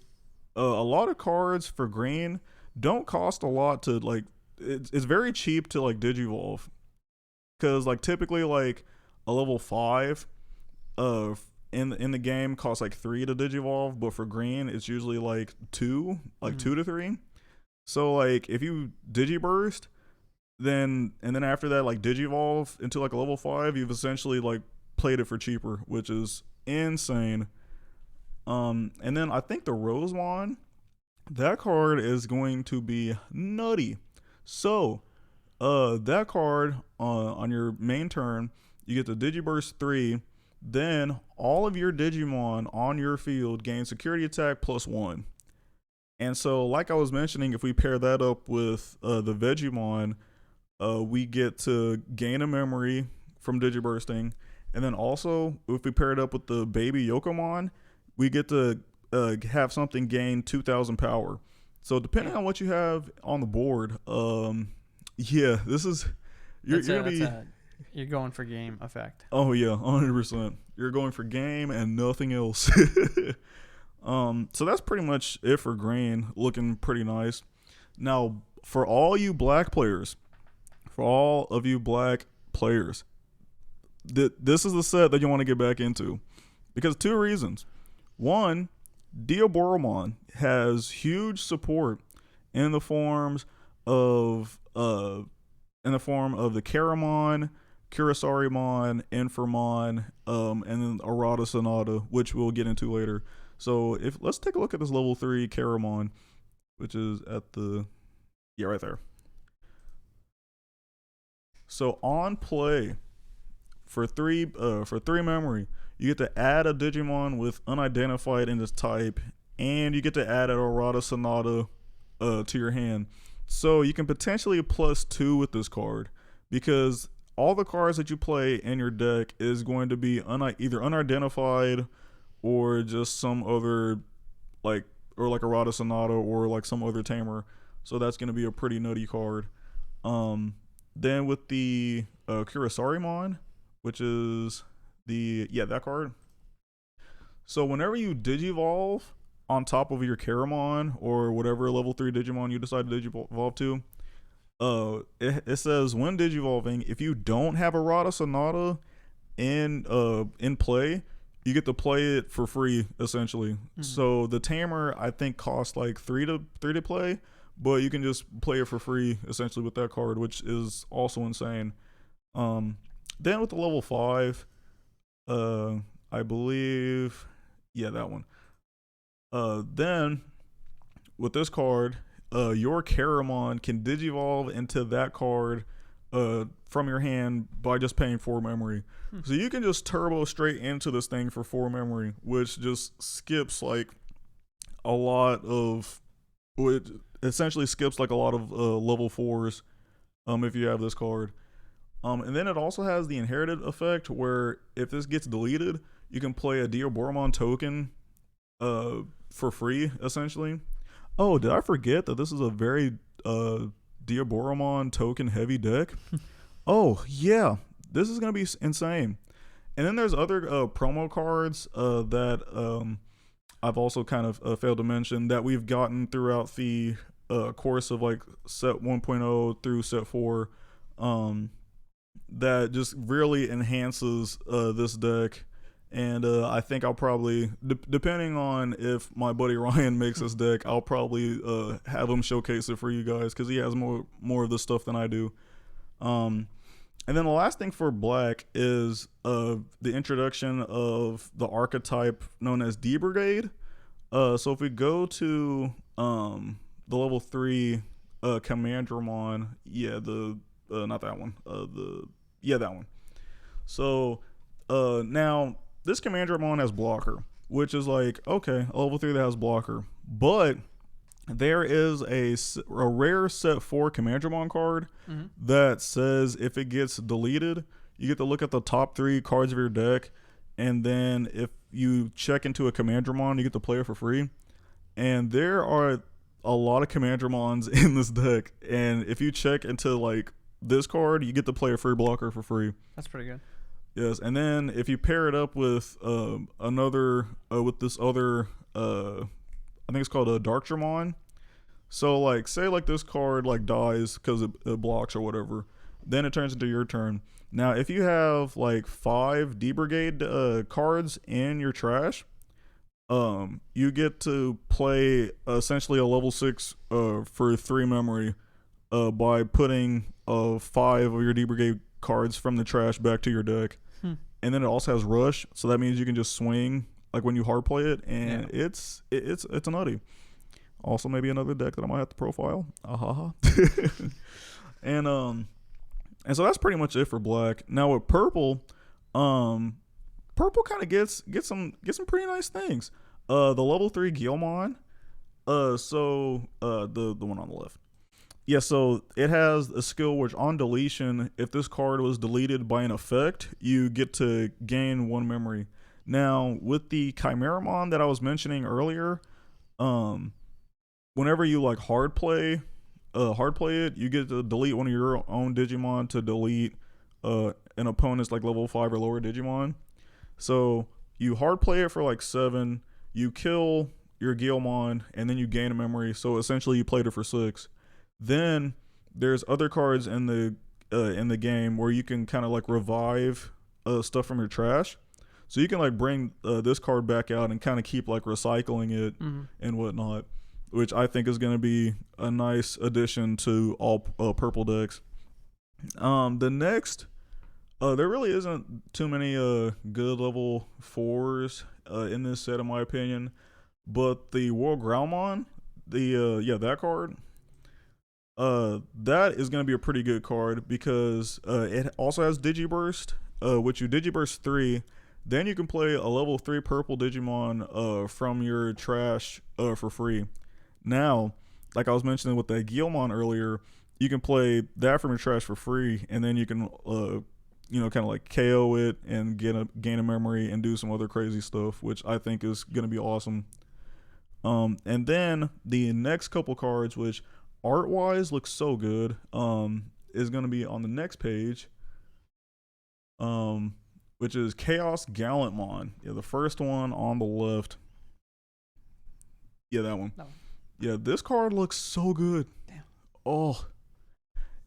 Speaker 2: a lot of cards for green, don't cost a lot to like. It's very cheap to like Digivolve, because like typically like a level 5 in the game costs like 3 to Digivolve, but for green it's usually like 2 to 3. So like if you Digiburst, then after that like Digivolve into like a level 5, you've essentially like played it for cheaper, which is insane. And then I think the Rosemon, that card is going to be nutty. So that card on your main turn, you get the Digiburst 3, then all of your Digimon on your field gain security attack +1. And so like I was mentioning, if we pair that up with the Vegemon, we get to gain a memory from Digibursting. And then also, if we pair it up with the baby Yokomon, we get to have something gain 2,000 power. So depending on what you have on the board, yeah, this is you're gonna be
Speaker 1: you're going for game effect.
Speaker 2: Oh yeah, 100%. You're going for game and nothing else. So that's pretty much it for green, looking pretty nice. Now for all you black players, this is the set that you want to get back into, because 2 reasons. One, Diaboromon has huge support in the form of the Karamon, Kurisarimon, Inframon, and then Arata Sonata, which we'll get into later. So let's take a look at this level 3 Karamon, which is at right there. So on play, for 3 memory, you get to add a Digimon with unidentified in this type, and you get to add an Arata Sonata to your hand. So you can potentially +2 with this card, because all the cards that you play in your deck is going to be either unidentified or just some other like Arata Sonata or like some other Tamer. So that's going to be a pretty nutty card. Then with the Kurisarimon, which is that card. So whenever you Digivolve on top of your Karamon or whatever level 3 Digimon you decide to Digivolve to, it says when Digivolving, if you don't have a Arata Sonata in play, you get to play it for free essentially. Mm-hmm. So the Tamer I think costs like 3 to play, but you can just play it for free essentially with that card, which is also insane. Then with the level 5, I believe, that one. Then with this card, your Karamon can Digivolve into that card from your hand by just paying 4 memory. So you can just turbo straight into this thing for 4 memory, which just skips like a lot of, which essentially skips like a lot of level 4s if you have this card. And then it also has the inherited effect where if this gets deleted, you can play a Diaboromon token for free, essentially. Oh, did I forget that this is a very Diaboromon token heavy deck? Oh, yeah. This is going to be insane. And then there's other promo cards that I've also kind of failed to mention that we've gotten throughout the course of like set 1.0 through set 4 that just really enhances this deck. And I think I'll probably, depending on if my buddy Ryan makes this deck, I'll probably have him showcase it for you guys because he has more of this stuff than I do. And then the last thing for black is the introduction of the archetype known as D Brigade. So if we go to the level 3 Commandramon, not that one. That one. So now this Commandramon has blocker, which is like, okay, a level 3 that has blocker. But there is a rare set 4 Commandramon card that says if it gets deleted, you get to look at the top 3 cards of your deck, and then if you check into a Commandramon, you get to play it for free. And there are a lot of Commandramons in this deck, and if you check into like this card, you get to play a free blocker for free.
Speaker 1: That's pretty good.
Speaker 2: Yes, and then if you pair it up with with this other I think it's called a Darkdramon. So like say like this card like dies because it blocks or whatever, then it turns into your turn. Now if you have like 5 D Brigade cards in your trash, you get to play essentially a level 6 for 3 memory by putting 5 of your D Brigade cards from the trash back to your deck. And then it also has rush, so that means you can just swing like when you hard play it, and it's a nutty. Also, maybe another deck that I might have to profile. And so that's pretty much it for black. Now with purple, purple kind of gets some pretty nice things. The level 3 Guilmon, the one on the left. Yeah, so it has a skill which on deletion, if this card was deleted by an effect, you get to gain 1 memory. Now, with the Chimeramon that I was mentioning earlier, whenever you like hard play it, you get to delete one of your own Digimon to delete an opponent's like level 5 or lower Digimon. So you hard play it for like 7, you kill your Guilmon, and then you gain a memory. So essentially you played it for 6. Then there's other cards in the game where you can kind of like revive stuff from your trash. So you can like bring this card back out and kind of keep like recycling it and whatnot, which I think is going to be a nice addition to all purple decks. The next, there really isn't too many good level 4s in this set in my opinion, but the World Groundmon, that card. That is going to be a pretty good card because it also has Digiburst, which you Digiburst 3. Then you can play a level 3 purple Digimon from your trash for free. Now, like I was mentioning with that Guilmon earlier, you can play that from your trash for free, and then you can kind of like KO it and gain a memory and do some other crazy stuff, which I think is going to be awesome. And then the next couple cards, which art wise looks so good, is going to be on the next page, which is Chaos Gallantmon. Yeah, the first one on the left. Yeah, that one. No. Yeah, this card looks so good.
Speaker 1: Damn.
Speaker 2: Oh.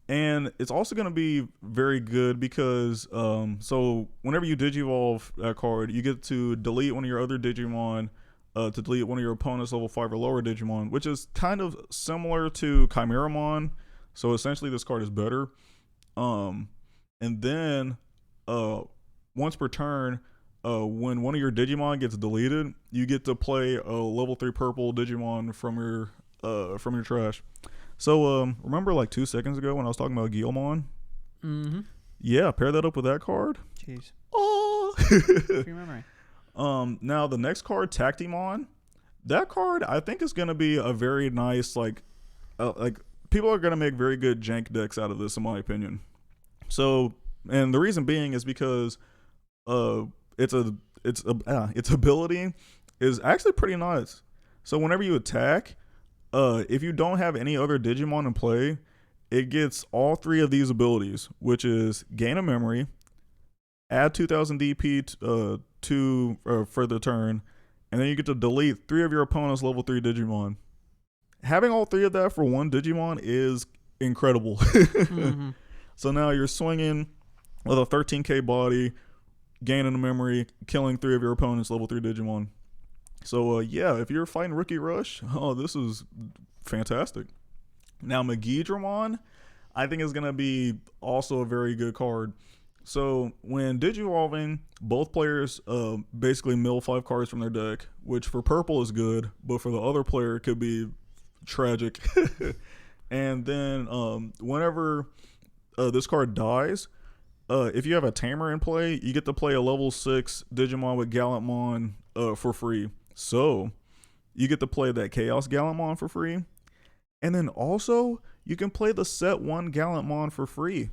Speaker 2: And it's also going to be very good because so whenever you digivolve that card, you get to delete one of your other Digimon to delete one of your opponent's level 5 or lower Digimon, which is kind of similar to Chimeramon. So essentially this card is better. And then once per turn, when one of your Digimon gets deleted, you get to play a level 3 purple Digimon from your trash. So remember like 2 seconds ago when I was talking about Guilmon?
Speaker 1: Mm-hmm.
Speaker 2: Yeah, pair that up with that card.
Speaker 1: Jeez.
Speaker 2: Oh.
Speaker 1: Free memory.
Speaker 2: Now the next card, Tactimon. That card I think is gonna be a very nice like people are gonna make very good jank decks out of this in my opinion. So, and the reason being is because its ability is actually pretty nice. So whenever you attack, if you don't have any other Digimon in play, it gets all three of these abilities, which is gain a memory, add 2000 DP for the turn, and then you get to delete 3 of your opponent's level 3 Digimon. Having all 3 of that for one Digimon is incredible. Mm-hmm. So now you're swinging with a 13k body, gaining a memory, killing 3 of your opponent's level 3 Digimon. So yeah, if you're fighting Rookie Rush, this is fantastic. Now Magidramon, I think is gonna be also a very good card. So when Digivolving, both players basically mill 5 cards from their deck, which for purple is good, but for the other player it could be tragic. And then whenever this card dies, if you have a Tamer in play, you get to play a level 6 Digimon with Gallantmon for free. So you get to play that Chaos Gallantmon for free. And then also you can play the set 1 Gallantmon for free,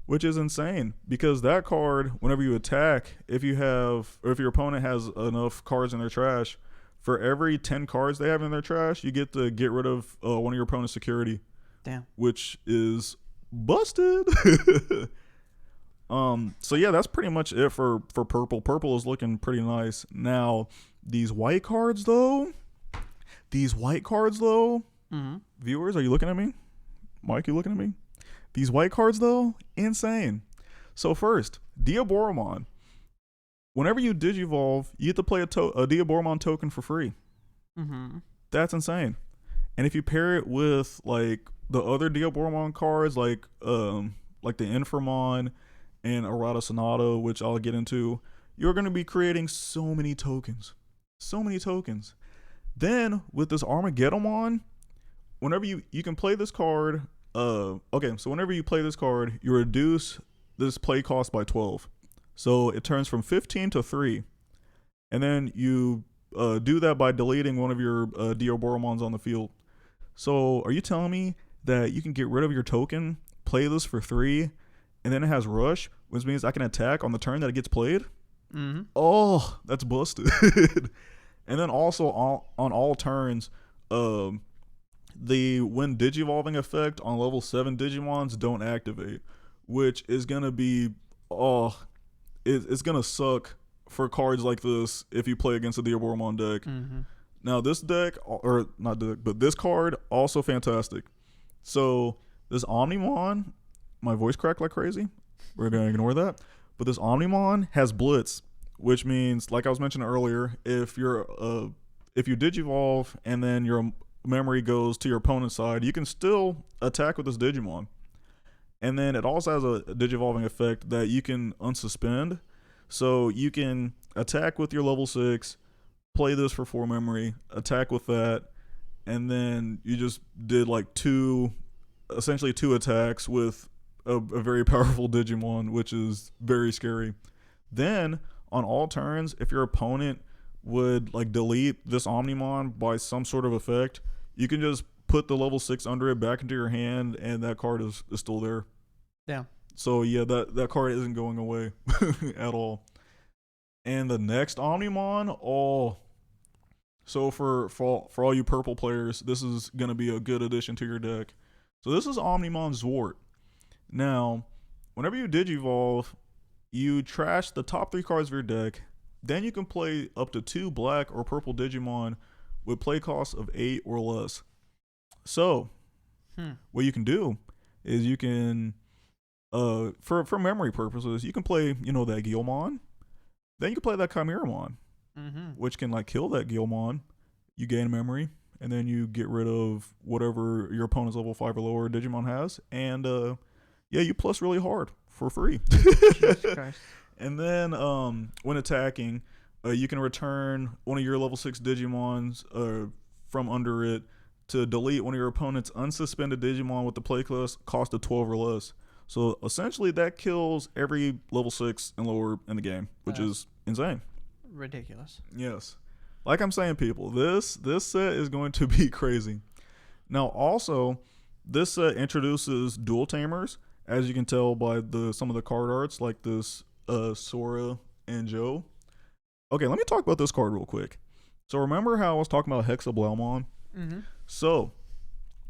Speaker 2: which is insane because that card, whenever you attack, if your opponent has enough cards in their trash, for every 10 cards they have in their trash, you get to get rid of one of your opponent's security.
Speaker 1: Damn.
Speaker 2: Which is busted. So yeah, that's pretty much it for purple. Purple is looking pretty nice. Now, these white cards though,
Speaker 1: mm-hmm.
Speaker 2: Viewers, are you looking at me? Mike, you looking at me? These white cards though, insane. So first, Diaboromon. Whenever you Digivolve, you get to play a Diaboromon token for free.
Speaker 1: Mm-hmm.
Speaker 2: That's insane. And if you pair it with like the other Diaboromon cards, like the Inframon and Arata Sonata, which I'll get into, you're going to be creating so many tokens. Then with this Armageddon, whenever you can play this card, so whenever you play this card, you reduce this play cost by 12. So it turns from 15 to 3. And then you do that by deleting one of your Diaboromons on the field. So are you telling me that you can get rid of your token, play this for 3, and then it has Rush, which means I can attack on the turn that it gets played?
Speaker 1: Mm-hmm.
Speaker 2: Oh, that's busted. And then also on all turns, the when Digivolving effect on level 7 Digimons don't activate, which is going to be, it's going to suck for cards like this if you play against a Diaboromon deck.
Speaker 1: Mm-hmm.
Speaker 2: Now this deck, or not deck, but this card, also fantastic. So this Omnimon, my voice cracked like crazy. We're going to ignore that. But this Omnimon has Blitz, which means, like I was mentioning earlier, if you Digivolve and then your memory goes to your opponent's side, you can still attack with this Digimon. And then it also has a Digivolving effect that you can unsuspend. So you can attack with your level 6, play this for 4 memory, attack with that, and then you just did like essentially two attacks with a very powerful Digimon, which is very scary. Then on all turns, if your opponent would like delete this Omnimon by some sort of effect, you can just put the level 6 under it back into your hand, and that card is still there.
Speaker 1: Yeah.
Speaker 2: So yeah, that card isn't going away at all. And the next Omnimon, so for all you purple players, this is gonna be a good addition to your deck. So this is Omnimon Zwart. Now, whenever you Digivolve, you trash the top 3 cards of your deck. Then you can play up to 2 black or purple Digimon with play costs of 8 or less. So, what you can do is you can, for memory purposes, you can play, that Guilmon. Then you can play that Chimeramon, which can like kill that Guilmon. You gain memory, and then you get rid of whatever your opponent's level 5 or lower Digimon has, and you plus really hard for free.
Speaker 1: Jesus Christ.
Speaker 2: And then when attacking, you can return one of your level 6 Digimons from under it to delete one of your opponent's unsuspended Digimon with the play cost of 12 or less. So essentially, that kills every level 6 and lower in the game, which is insane.
Speaker 1: Ridiculous.
Speaker 2: Yes. Like I'm saying, people, this set is going to be crazy. Now, also, this set introduces dual tamers, as you can tell by some of the card arts, like this Sora and Joe. Okay, let me talk about this card real quick. So remember how I was talking about Hexablaumon?
Speaker 1: Mm-hmm.
Speaker 2: So,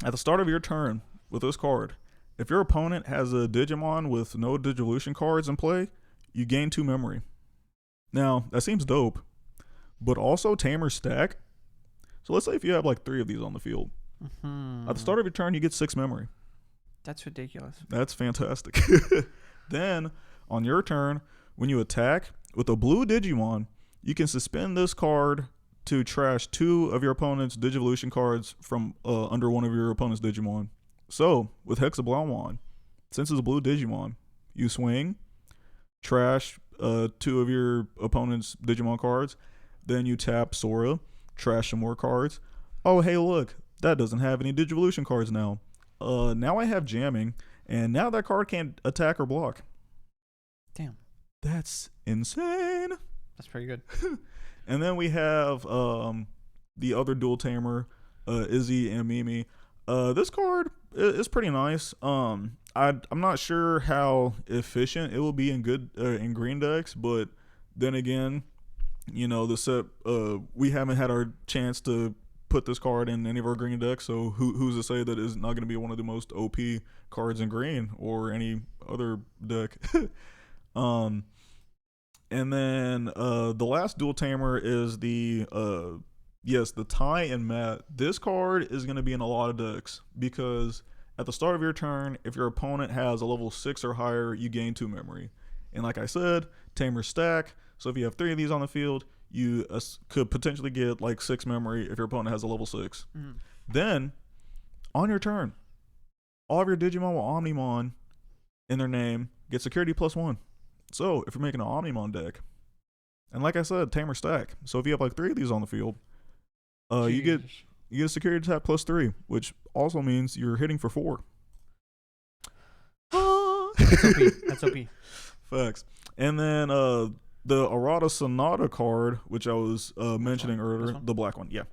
Speaker 2: at the start of your turn with this card, if your opponent has a Digimon with no Digivolution cards in play, you gain 2 memory. Now, that seems dope, but also Tamers stack. So let's say if you have like 3 of these on the field.
Speaker 1: Mm-hmm.
Speaker 2: At the start of your turn, you get 6 memory.
Speaker 1: That's ridiculous.
Speaker 2: That's fantastic. Then, on your turn, when you attack with a blue Digimon, you can suspend this card to trash 2 of your opponent's Digivolution cards from under one of your opponent's Digimon. So, with Hexablaumon, since it's a blue Digimon, you swing, trash 2 of your opponent's Digimon cards, then you tap Sora, trash some more cards. Oh, hey, look, that doesn't have any Digivolution cards now. Now I have jamming, and now that card can't attack or block.
Speaker 1: Damn.
Speaker 2: That's insane.
Speaker 1: That's pretty good.
Speaker 2: And then we have the other dual tamer, Izzy and Mimi. This card is pretty nice. I'm not sure how efficient it will be in green decks, but then again, the set we haven't had our chance to put this card in any of our green decks, so who's to say that it's not going to be one of the most OP cards in green or any other deck. And then the last dual tamer is the Ty and Matt. This card is going to be in a lot of decks because at the start of your turn, if your opponent has a level 6 or higher, you gain 2 memory. And like I said, Tamers stack. So if you have 3 of these on the field, you could potentially get like 6 memory if your opponent has a level 6.
Speaker 1: Mm-hmm.
Speaker 2: Then, on your turn, all of your Digimon with Omnimon in their name get security +1. So if you're making an Omnimon deck, and like I said, Tamer stack. So if you have like 3 of these on the field, you get a security tap +3, which also means you're hitting for 4.
Speaker 1: That's OP. That's OP.
Speaker 2: Facts. And then the Arata Sonata card, which I was mentioning earlier, the black one, yeah.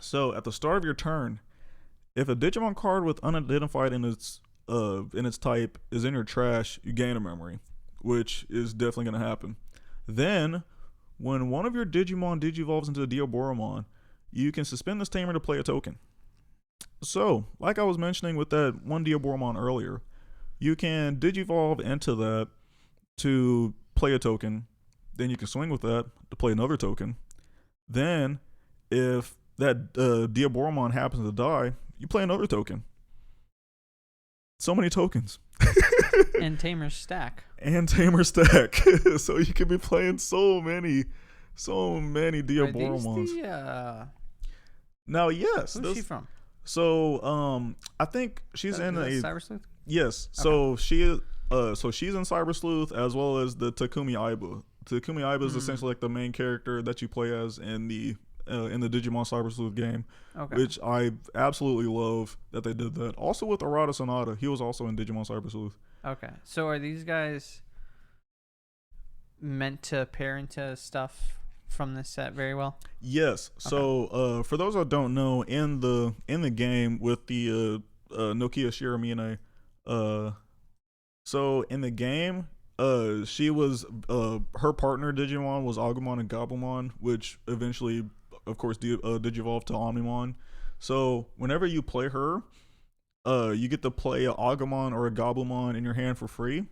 Speaker 2: So at the start of your turn, if a Digimon card with unidentified in its type is in your trash, you gain a memory, which is definitely going to happen. Then, when one of your Digimon digivolves into a Diaboromon, you can suspend this tamer to play a token. So, like I was mentioning with that one Diaboromon earlier, you can digivolve into that to play a token. Then you can swing with that to play another token. Then, if that Diaboromon happens to die, you play another token. So many tokens.
Speaker 1: And Tamers stack.
Speaker 2: And Tamer stack. So you could be playing so many Diaboromons. Now, yes.
Speaker 1: Who's she from?
Speaker 2: So, I think she's in a
Speaker 1: Cyber Sleuth?
Speaker 2: Yes.
Speaker 1: Okay.
Speaker 2: So she's in Cyber Sleuth as well as the Takumi Aiba. Takumi Aiba is essentially like the main character that you play as in the Digimon Cyber Sleuth game, which I absolutely love that they did that. Also with Arata Sonata, he was also in Digimon Cyber Sleuth.
Speaker 1: Okay, so are these guys meant to pair into stuff from this set very well?
Speaker 2: Yes. Okay. So for those that don't know, in the game with the Nokia Shiramine, so in the game, she was her partner Digimon was Agumon and Gabumon, which eventually, of course, digivolved to Omnimon. So whenever you play her, you get to play a Agumon or a Gabumon in your hand for free.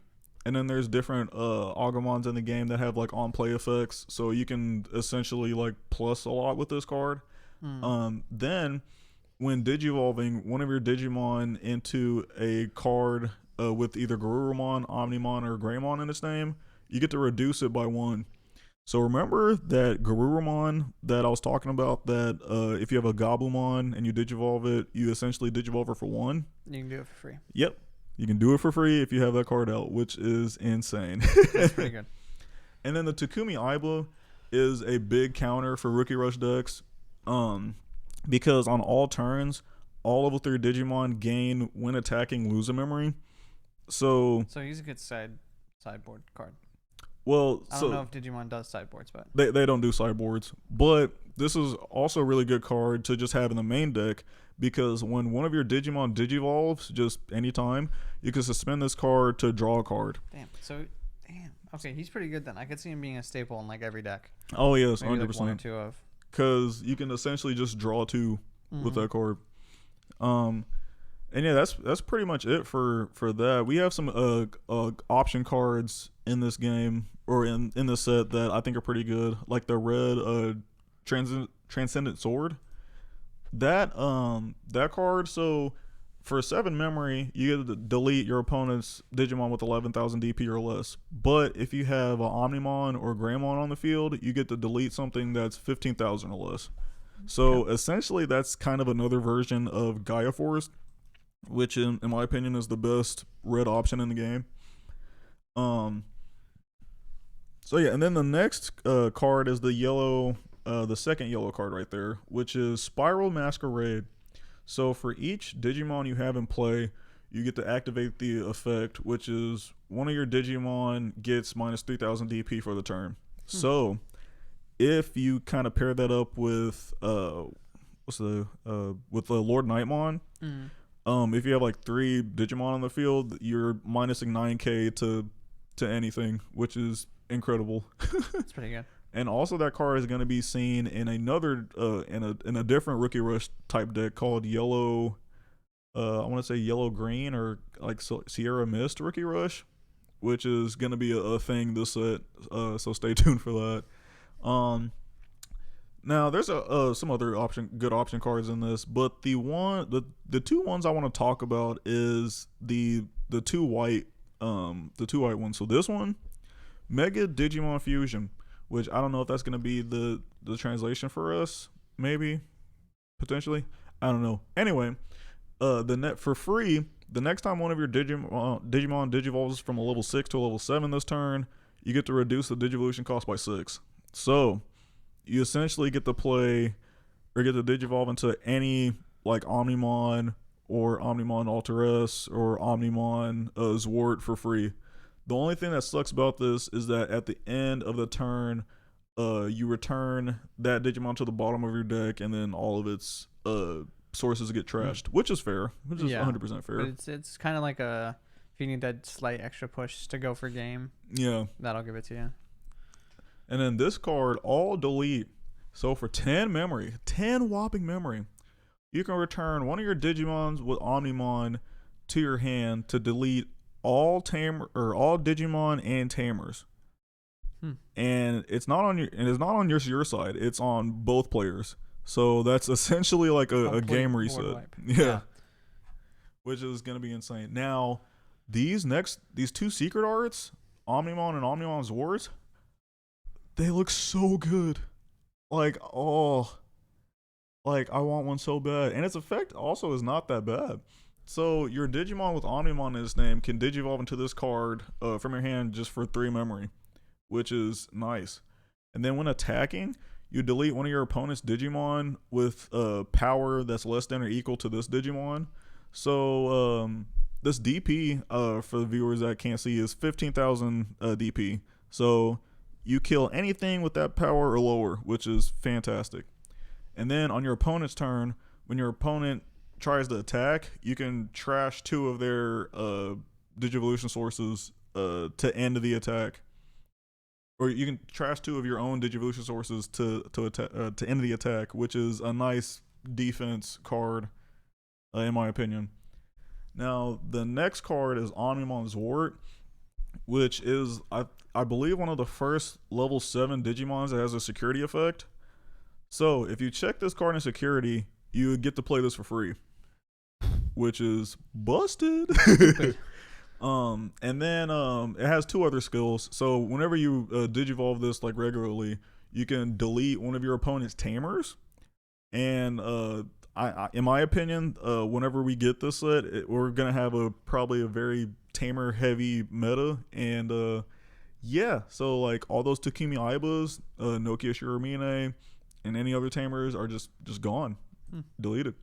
Speaker 2: And then there's different Agumons in the game that have like on play effects, so you can essentially like plus a lot with this card. Then when digivolving one of your Digimon into a card with either Garurumon, Omnimon, or Greymon in its name, you get to reduce it by 1. So remember that Garurumon that I was talking about, that if you have a Gabumon and you digivolve it, you essentially digivolve her for 1.
Speaker 1: You can do it for free.
Speaker 2: Yep. You can do it for free if you have that card out, which is insane.
Speaker 1: That's pretty good.
Speaker 2: And then the Takumi Aiba is a big counter for Rookie Rush decks, because on all turns, all level 3 Digimon gain when attacking lose a memory. So
Speaker 1: So he's a good sideboard card.
Speaker 2: well,
Speaker 1: I don't know
Speaker 2: so
Speaker 1: if Digimon does sideboards, but
Speaker 2: they don't do sideboards, but this is also a really good card to just have in the main deck because when one of your Digimon digivolves, just anytime, you can suspend this card to draw a card.
Speaker 1: damn. So damn. Okay, he's pretty good then. I could see him being a staple in like every deck.
Speaker 2: Oh yes,
Speaker 1: Maybe like 1 or
Speaker 2: %.
Speaker 1: 2 of.
Speaker 2: Because you can essentially just draw 2 with
Speaker 1: Mhm.
Speaker 2: that card. Um, and yeah, that's pretty much it for that. We have some option cards in this game or in this set that I think are pretty good, like the red transcendent sword. That card. So for 7 memory, you get to delete your opponent's Digimon with 11,000 DP or less. But if you have an Omnimon or Greymon on the field, you get to delete something that's 15,000 or less. So essentially, that's kind of another version of Gaia Force, which in my opinion is the best red option in the game. Um. So yeah, and then the next card is the yellow, the second yellow card right there, which is Spiral Masquerade. So for each Digimon you have in play, you get to activate the effect, which is one of your Digimon gets minus 3,000 DP for the turn. So if you kind of pair that up with with the Lord Nightmon, if you have like 3 Digimon on the field, you're minusing 9k to anything, which is incredible.
Speaker 1: That's pretty good.
Speaker 2: And also that card is going to be seen in another in a different Rookie Rush type deck called Yellow. I want to say Yellow Green or like Sierra Mist Rookie Rush, which is going to be a thing this set. So stay tuned for that. Now there's some other good option cards in this, but the 2 ones I want to talk about is the 2 white ones. So this one, Mega Digimon Fusion, which I don't know if that's gonna be the translation for us, maybe, potentially. I don't know. Anyway, the net for free. The next time one of your Digimon digivolves from a level 6 to a level 7 this turn, you get to reduce the Digivolution cost by 6. So you essentially get to play or get to digivolve into any like Omnimon or Omnimon Alteress or Omnimon Zwart for free. The only thing that sucks about this is that at the end of the turn, you return that Digimon to the bottom of your deck, and then all of its sources get trashed, which is fair, which is 100% fair.
Speaker 1: But it's kind of like if you need that slight extra push to go for game.
Speaker 2: Yeah,
Speaker 1: that'll give it to you.
Speaker 2: And then this card, all delete. So for 10 whopping memory, you can return one of your Digimons with Omnimon to your hand to delete all Digimon and Tamers. And it's not on your side. It's on both players. So that's essentially like a game reset. Yeah. Which is gonna be insane. Now, these 2 secret arts, Omnimon and Omnimon Zwart, they look so good. Like, oh, like I want one so bad. And its effect also is not that bad. So your Digimon with Omnimon in its name can digivolve into this card from your hand just for 3 memory, which is nice. And then when attacking, you delete one of your opponent's Digimon with power that's less than or equal to this Digimon. So this DP, for the viewers that can't see, is 15,000 DP. So you kill anything with that power or lower, which is fantastic. And then on your opponent's turn, when your opponent tries to attack, you can trash 2 of their Digivolution sources to end the attack. Or you can trash 2 of your own Digivolution sources to end the attack, which is a nice defense card, in my opinion. Now, the next card is Omnimon Zwart, which is, I believe, one of the first level 7 Digimons that has a security effect. So, if you check this card in security, you get to play this for free, which is busted. And then it has 2 other skills. So whenever you digivolve this like regularly, you can delete one of your opponent's Tamers. And I in my opinion, whenever we get this set, we're gonna have probably a very Tamer heavy meta. And yeah, so like all those Takumi Aibas, Nokia Shiramine, and any other Tamers are just gone, deleted.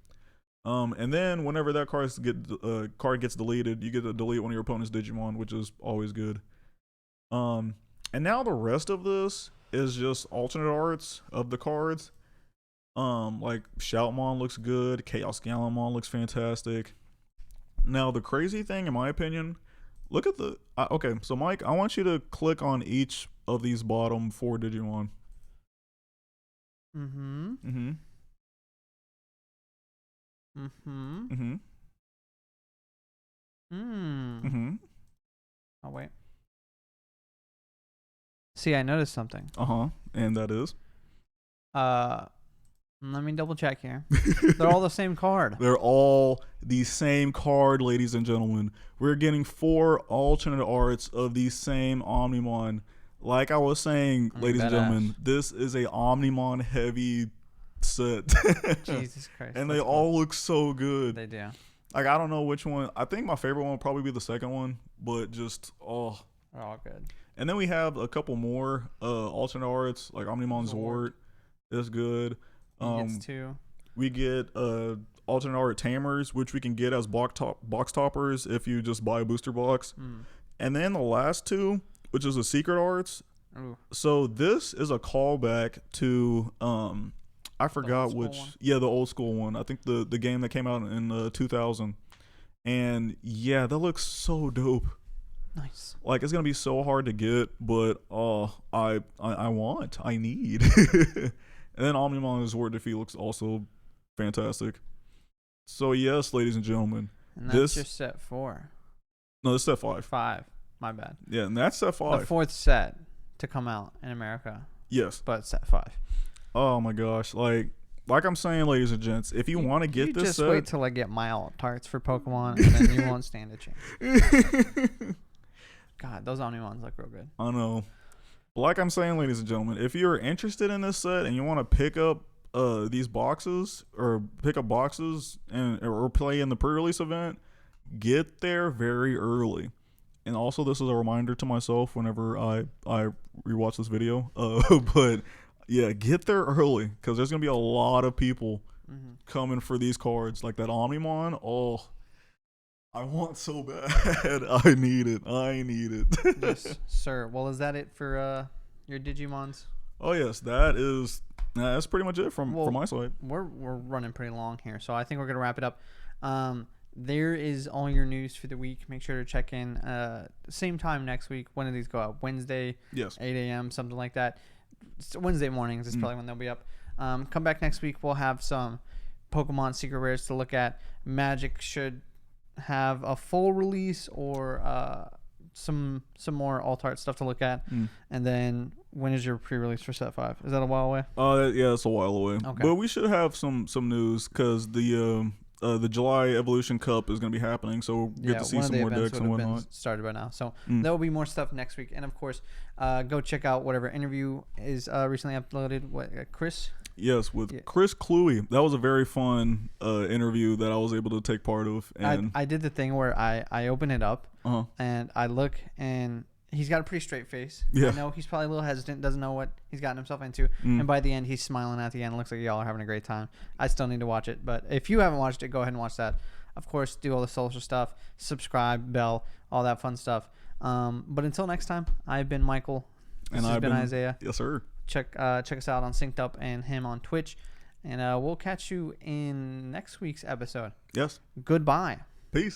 Speaker 2: And then whenever that card gets deleted, you get to delete one of your opponent's Digimon, which is always good. And now the rest of this is just alternate arts of the cards. Like Shoutmon looks good, Chaos Gallantmon looks fantastic. Now the crazy thing, in my opinion, look at the okay. So Mike, I want you to click on each of these bottom 4 Digimon.
Speaker 1: Mm-hmm.
Speaker 2: Mm-hmm.
Speaker 1: Mm-hmm.
Speaker 2: Mm-hmm. Mm-hmm.
Speaker 1: Oh wait. See, I noticed something.
Speaker 2: Uh-huh. And that is?
Speaker 1: Let me double check here. They're all the same card.
Speaker 2: They're all the same card, ladies and gentlemen. We're getting 4 alternate arts of the same Omnimon. Like I was saying, ladies and gentlemen, this is a Omnimon heavy set.
Speaker 1: Jesus Christ.
Speaker 2: And they all look so good.
Speaker 1: They do.
Speaker 2: Like, I don't know which one. I think my favorite one would probably be the second one, but just, oh.
Speaker 1: They're all good.
Speaker 2: And then we have a couple more alternate arts, like Omnimon Zord is good.
Speaker 1: He gets 2.
Speaker 2: We get alternate art Tamers, which we can get as box toppers if you just buy a booster box. And then the last 2, which is the secret arts.
Speaker 1: Ooh.
Speaker 2: So this is a callback to I forgot which one? Yeah, the old school one. I think the game that came out in 2000. And yeah, that looks so dope.
Speaker 1: Nice.
Speaker 2: Like, it's gonna be so hard to get, but I need. And then Omnimon Zord defeat looks also fantastic. So yes, ladies and gentlemen,
Speaker 1: and that's just set 4.
Speaker 2: No, this is set 5.
Speaker 1: 5. My bad.
Speaker 2: Yeah, and that's set 5.
Speaker 1: The 4th set to come out in America.
Speaker 2: Yes,
Speaker 1: but set 5.
Speaker 2: Oh my gosh, like I'm saying, ladies and gents, if you want to get this
Speaker 1: just
Speaker 2: set,
Speaker 1: wait till I get my alt tarts for Pokemon, and then you won't stand a chance. God, those Omnimons look real good.
Speaker 2: I know. Like I'm saying, ladies and gentlemen, if you're interested in this set and you want to pick up these boxes or or play in the pre-release event, get there very early. And also, this is a reminder to myself whenever I rewatch this video. But yeah, get there early because there's gonna be a lot of people coming for these cards. Like that Omnimon. Oh, I want so bad. I need it.
Speaker 1: Yes, sir. Well, is that it for your Digimons?
Speaker 2: Oh yes, that's pretty much it from my side.
Speaker 1: We're running pretty long here, so I think we're gonna wrap it up. There is all your news for the week. Make sure to check in same time next week. When do these go out? Wednesday,
Speaker 2: yes,
Speaker 1: 8 a.m. something like that. Wednesday mornings is probably when they'll be up. Come back next week. We'll have some Pokemon secret rares to look at. Magic should have a full release or some more alt art stuff to look at. And then when is your pre-release for set 5? Is that a while away?
Speaker 2: Yeah, it's a while away.
Speaker 1: Okay.
Speaker 2: But we should have some news because the July Evolution Cup is going to be happening, so we'll get to see some more decks and whatnot.
Speaker 1: Started by now, so there will be more stuff next week. And of course, go check out whatever interview is recently uploaded. Chris?
Speaker 2: Yes, with Chris Cluey. That was a very fun interview that I was able to take part of. And
Speaker 1: I did the thing where I open it up and I look, and he's got a pretty straight face.
Speaker 2: Yeah.
Speaker 1: I know he's probably a little hesitant, doesn't know what he's gotten himself into. And by the end, he's smiling at the end. It looks like y'all are having a great time. I still need to watch it. But if you haven't watched it, go ahead and watch that. Of course, do all the social stuff. Subscribe, bell, all that fun stuff. But until next time, I've been Michael. This has been Isaiah.
Speaker 2: Yes, sir.
Speaker 1: Check us out on Synced Up and him on Twitch. And we'll catch you in next week's episode.
Speaker 2: Yes.
Speaker 1: Goodbye.
Speaker 2: Peace.